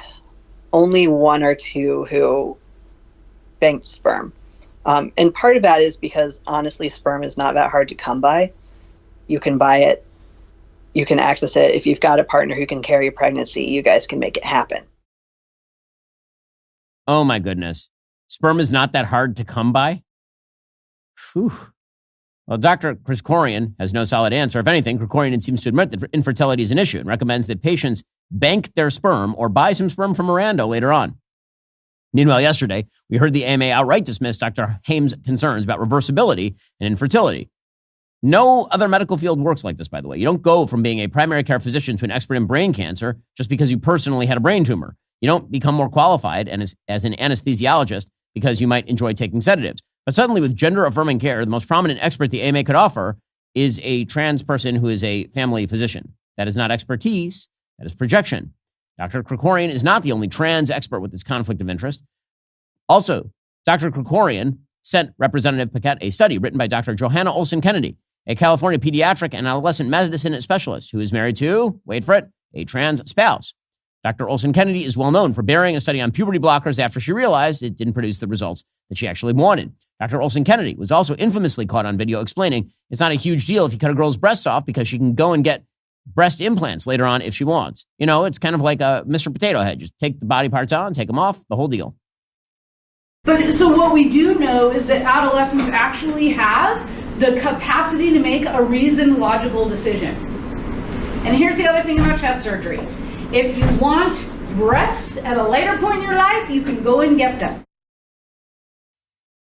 S20: only 1 or 2 who banked sperm. And part of that is because, honestly, sperm is not that hard to come by. You can buy it. You can access it. If you've got a partner who can carry a pregnancy, you guys can make it happen.
S1: Oh, my goodness. Sperm is not that hard to come by? Whew. Well, Dr. Krikorian has no solid answer. If anything, Krikorian seems to admit that infertility is an issue and recommends that patients bank their sperm or buy some sperm from Miranda later on. Meanwhile, yesterday, we heard the AMA outright dismiss Dr. Haim's concerns about reversibility and infertility. No other medical field works like this, by the way. You don't go from being a primary care physician to an expert in brain cancer just because you personally had a brain tumor. You don't become more qualified and as an anesthesiologist because you might enjoy taking sedatives. But suddenly with gender-affirming care, the most prominent expert the AMA could offer is a trans person who is a family physician. That is not expertise. That is projection. Dr. Krikorian is not the only trans expert with this conflict of interest. Also, Dr. Krikorian sent Representative Paquette a study written by Dr. Johanna Olson Kennedy, a California pediatric and adolescent medicine specialist who is married to, wait for it, a trans spouse. Dr. Olson Kennedy is well known for burying a study on puberty blockers after she realized it didn't produce the results that she actually wanted. Dr. Olson Kennedy was also infamously caught on video explaining it's not a huge deal if you cut a girl's breasts off because she can go and get breast implants later on if she wants. You know, it's kind of like a Mr. Potato Head. Just take the body parts on, take them off, the whole deal.
S21: But so what we do know is that adolescents actually have the capacity to make a reasoned, logical decision. And here's the other thing about chest surgery. If you want breasts at a later point in your life, you can go and get them.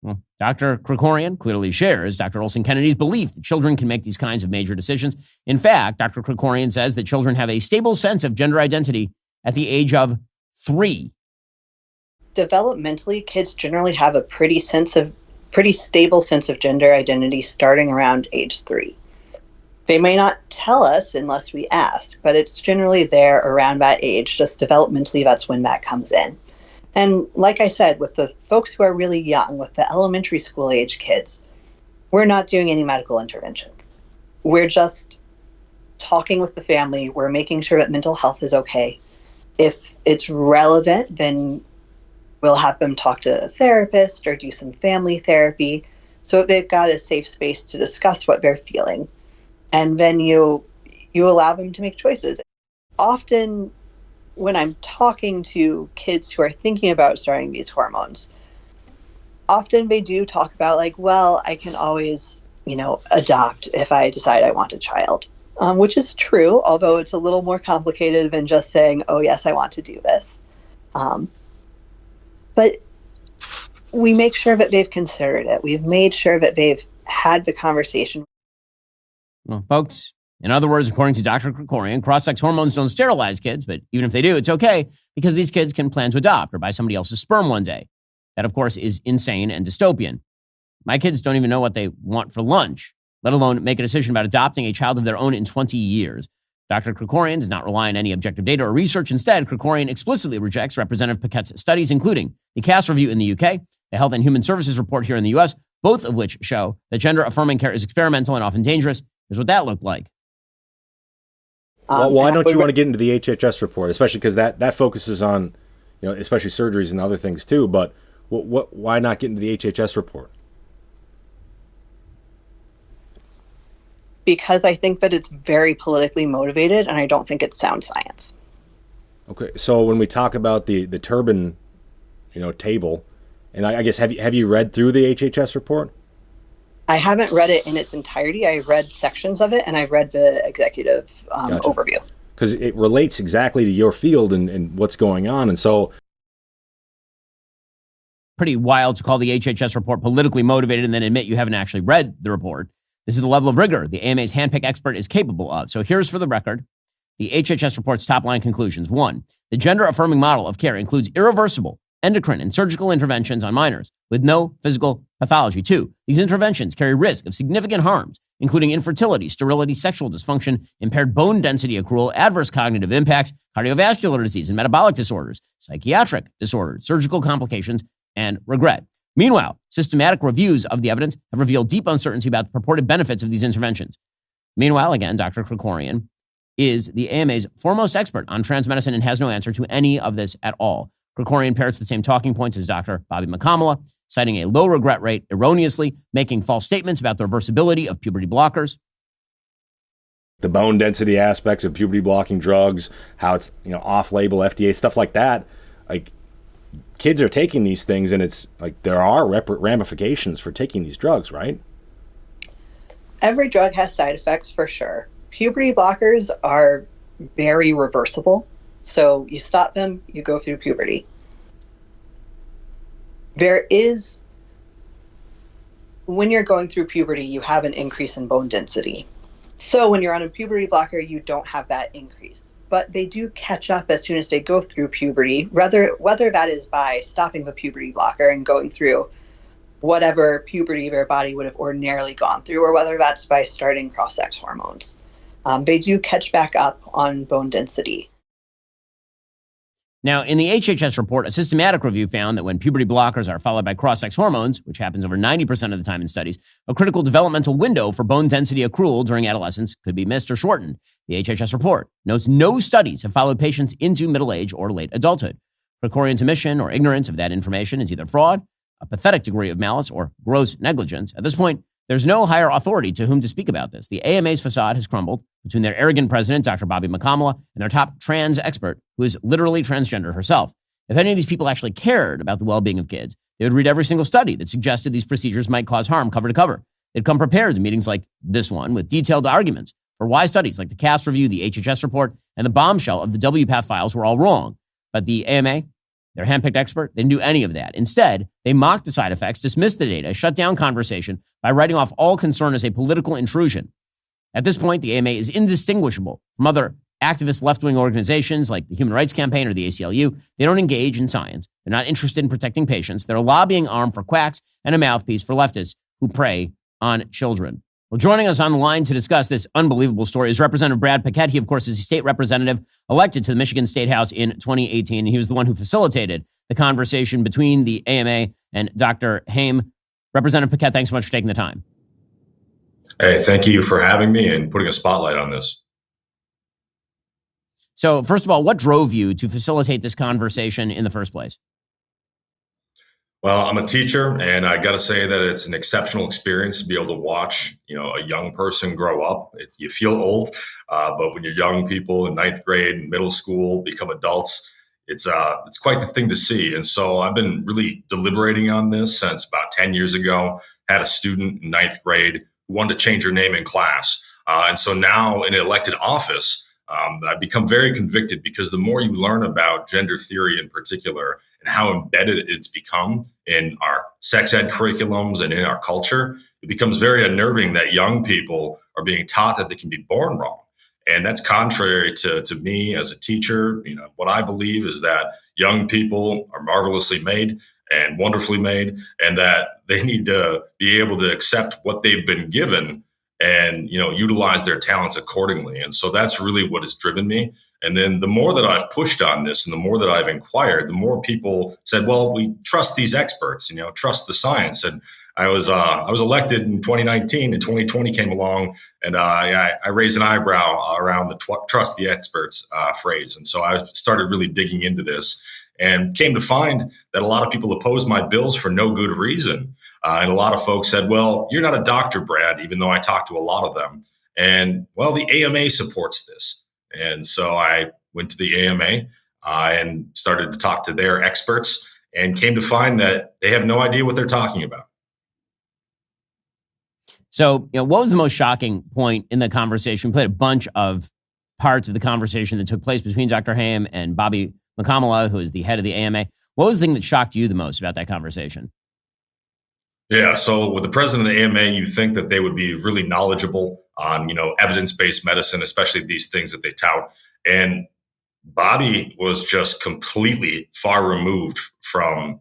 S1: Well, Dr. Krikorian clearly shares Dr. Olson Kennedy's belief that children can make these kinds of major decisions. In fact, Dr. Krikorian says that children have a stable sense of gender identity at the age of 3.
S20: Developmentally, kids generally have a pretty stable sense of gender identity starting around age 3. They may not tell us unless we ask, but it's generally there around that age. Just developmentally, that's when that comes in. And like I said, with the folks who are really young, with the elementary school age kids, we're not doing any medical interventions. We're just talking with the family. We're making sure that mental health is okay. If it's relevant, then we'll have them talk to a therapist or do some family therapy so they've got a safe space to discuss what they're feeling. And then you allow them to make choices. Often when I'm talking to kids who are thinking about starting these hormones, often they do talk about like, well, I can always, adopt if I decide I want a child, which is true, although it's a little more complicated than just saying, oh, yes, I want to do this. But we make sure that they've considered it. We've made sure that they've had the conversation.
S1: Well, folks, in other words, according to Dr. Krikorian, cross-sex hormones don't sterilize kids, but even if they do, it's okay because these kids can plan to adopt or buy somebody else's sperm one day. That, of course, is insane and dystopian. My kids don't even know what they want for lunch, let alone make a decision about adopting a child of their own in 20 years. Dr. Krikorian does not rely on any objective data or research. Instead, Krikorian explicitly rejects Representative Paquette's studies, including the CAS review in the UK, the Health and Human Services report here in the US, both of which show that gender-affirming care is experimental and often dangerous. Here's what that looked like.
S19: Well, why don't you want to get into the HHS report, especially because that focuses on, especially surgeries and other things too. But why not get into the HHS report?
S20: Because I think that it's very politically motivated, and I don't think it's sound science.
S19: Okay, so when we talk about the turban, table, and I guess have you read through the HHS report?
S20: I haven't read it in its entirety. I read sections of it, and I've read the executive overview.
S19: Because it relates exactly to your field and what's going on. And so...
S1: Pretty wild to call the HHS report politically motivated and then admit you haven't actually read the report. This is the level of rigor the AMA's handpicked expert is capable of. So here's for the record the HHS report's top-line conclusions. 1, the gender-affirming model of care includes irreversible endocrine and surgical interventions on minors with no physical pathology. 2, these interventions carry risk of significant harms, including infertility, sterility, sexual dysfunction, impaired bone density accrual, adverse cognitive impacts, cardiovascular disease and metabolic disorders, psychiatric disorders, surgical complications, and regret. Meanwhile, systematic reviews of the evidence have revealed deep uncertainty about the purported benefits of these interventions. Meanwhile, again, Dr. Krikorian is the AMA's foremost expert on trans medicine and has no answer to any of this at all. Krikorian parrots the same talking points as Dr. Bobby McCamala, citing a low regret rate erroneously, making false statements about the reversibility of puberty blockers.
S19: The bone density aspects of puberty blocking drugs, how it's off-label FDA, stuff like that. Like, kids are taking these things, and it's like there are ramifications for taking these drugs, right?
S20: Every drug has side effects for sure. Puberty blockers are very reversible. So you stop them, you go through puberty. When you're going through puberty, you have an increase in bone density. So when you're on a puberty blocker, you don't have that increase. But they do catch up as soon as they go through puberty, whether that is by stopping the puberty blocker and going through whatever puberty their body would have ordinarily gone through, or whether that's by starting cross-sex hormones. They do catch back up on bone density.
S1: Now, in the HHS report, a systematic review found that when puberty blockers are followed by cross-sex hormones, which happens over 90% of the time in studies, a critical developmental window for bone density accrual during adolescence could be missed or shortened. The HHS report notes no studies have followed patients into middle age or late adulthood. Precorian's omission or ignorance of that information is either fraud, a pathetic degree of malice, or gross negligence. At this point, there's no higher authority to whom to speak about this. The AMA's facade has crumbled between their arrogant president, Dr. Bobby McCamala, and their top trans expert, who is literally transgender herself. If any of these people actually cared about the well-being of kids, they would read every single study that suggested these procedures might cause harm cover to cover. They'd come prepared to meetings like this one with detailed arguments for why studies like the CAST review, the HHS report, and the bombshell of the WPATH files were all wrong. But the AMA, their handpicked expert, they didn't do any of that. Instead, they mocked the side effects, dismissed the data, shut down conversation by writing off all concern as a political intrusion. At this point, the AMA is indistinguishable from other activist left-wing organizations like the Human Rights Campaign or the ACLU. They don't engage in science. They're not interested in protecting patients. They're a lobbying arm for quacks and a mouthpiece for leftists who prey on children. Well, joining us on the line to discuss this unbelievable story is Representative Brad Paquette. He, of course, is a state representative elected to the Michigan State House in 2018. He was the one who facilitated the conversation between the AMA and Dr. Haim. Representative Paquette, thanks so much for taking the time.
S2: Hey, thank you for having me and putting a spotlight on this.
S1: So, first of all, what drove you to facilitate this conversation in the first place?
S2: Well, I'm a teacher, and I got to say that it's an exceptional experience to be able to watch, a young person grow up. You feel old, but when you're young people in ninth grade and middle school become adults, it's quite the thing to see. And so I've been really deliberating on this since about 10 years ago. Had a student in ninth grade who wanted to change her name in class. And so now in an elected office, I've become very convicted because the more you learn about gender theory in particular and how embedded it's become in our sex ed curriculums and in our culture, it becomes very unnerving that young people are being taught that they can be born wrong. And that's contrary to me as a teacher. What I believe is that young people are marvelously made and wonderfully made, and that they need to be able to accept what they've been given and utilize their talents accordingly. And so that's really what has driven me. And then the more that I've pushed on this and the more that I've inquired, the more people said, well, we trust these experts, trust the science. And I was elected in 2019 and 2020 came along, and I raised an eyebrow around the trust the experts phrase. And so I started really digging into this and came to find that a lot of people opposed my bills for no good reason. And a lot of folks said, well, you're not a doctor, Brad, even though I talked to a lot of them. And, well, the AMA supports this. And so I went to the AMA and started to talk to their experts and came to find that they have no idea what they're talking about.
S1: So, what was the most shocking point in the conversation? We played a bunch of parts of the conversation that took place between Dr. Haim and Bobby McCamala, who is the head of the AMA. What was the thing that shocked you the most about that conversation?
S2: Yeah, so with the president of the AMA, you think that they would be really knowledgeable on, evidence-based medicine, especially these things that they tout. And Bobby was just completely far removed from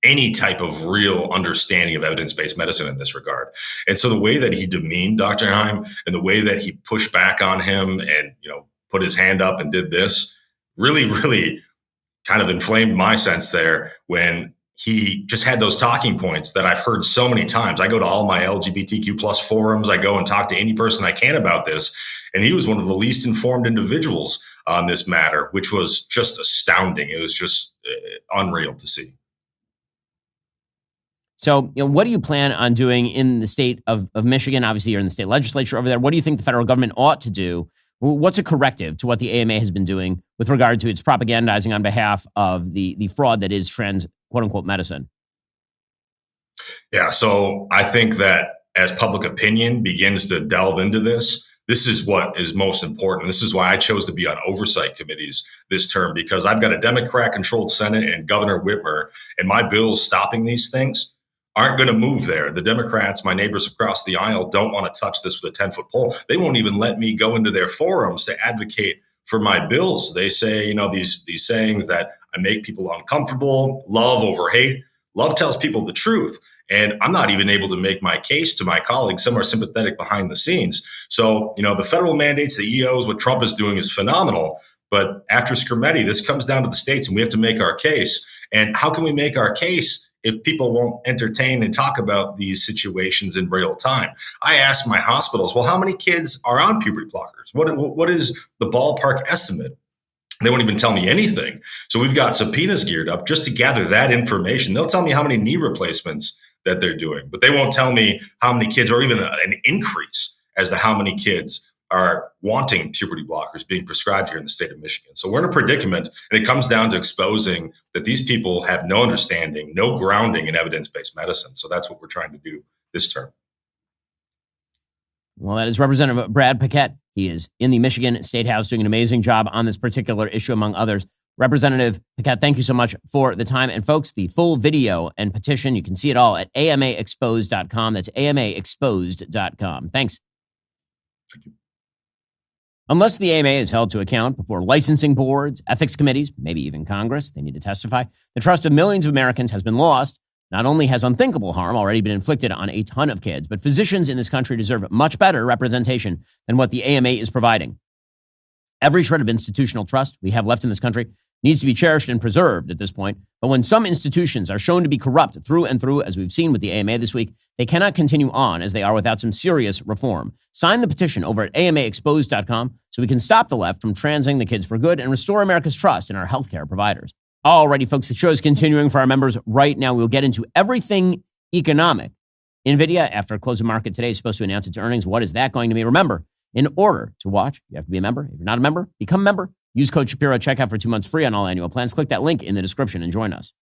S2: any type of real understanding of evidence-based medicine in this regard. And so the way that he demeaned Dr. Haim and the way that he pushed back on him and, put his hand up and did this really, really kind of inflamed my sense there when he just had those talking points that I've heard so many times. I go to all my LGBTQ plus forums. I go and talk to any person I can about this. And he was one of the least informed individuals on this matter, which was just astounding. It was just unreal to see.
S1: So, what do you plan on doing in the state of Michigan? Obviously, you're in the state legislature over there. What do you think the federal government ought to do? What's a corrective to what the AMA has been doing with regard to its propagandizing on behalf of the fraud that is trans, quote unquote, medicine?
S2: Yeah, so I think that as public opinion begins to delve into this is what is most important. This is why I chose to be on oversight committees this term, because I've got a Democrat-controlled Senate and Governor Whitmer, and my bills stopping these things aren't going to move there. The Democrats, my neighbors across the aisle, don't want to touch this with a 10-foot pole. They won't even let me go into their forums to advocate for my bills. They say, these sayings that I make people uncomfortable, love over hate. Love tells people the truth. And I'm not even able to make my case to my colleagues. Some are sympathetic behind the scenes. So, the federal mandates, the EOs, what Trump is doing is phenomenal. But after Scarametti, this comes down to the states, and we have to make our case. And how can we make our case if people won't entertain and talk about these situations in real time? I ask my hospitals, well, how many kids are on puberty blockers? What is the ballpark estimate? They won't even tell me anything. So we've got subpoenas geared up just to gather that information. They'll tell me how many knee replacements that they're doing, but they won't tell me how many kids, or even an increase as to how many kids are wanting puberty blockers being prescribed here in the state of Michigan. So we're in a predicament, and it comes down to exposing that these people have no understanding, no grounding in evidence-based medicine. So that's what we're trying to do this term.
S1: Well, that is Representative Brad Paquette. He is in the Michigan State House doing an amazing job on this particular issue, among others. Representative Paquette, thank you so much for the time. And folks, the full video and petition, you can see it all at amaexposed.com. That's amaexposed.com. Thanks.
S2: Thank you.
S1: Unless the AMA is held to account before licensing boards, ethics committees, maybe even Congress, they need to testify, the trust of millions of Americans has been lost. Not only has unthinkable harm already been inflicted on a ton of kids, but physicians in this country deserve much better representation than what the AMA is providing. Every shred of institutional trust we have left in this country needs to be cherished and preserved at this point. But when some institutions are shown to be corrupt through and through, as we've seen with the AMA this week, they cannot continue on as they are without some serious reform. Sign the petition over at amaexposed.com so we can stop the left from transing the kids for good and restore America's trust in our healthcare providers. Alrighty, folks, the show is continuing for our members right now. We'll get into everything economic. NVIDIA, after close of market today, is supposed to announce its earnings. What is that going to mean? Remember, in order to watch, you have to be a member. If you're not a member, become a member. Use code Shapiro at checkout for 2 months free on all annual plans. Click that link in the description and join us.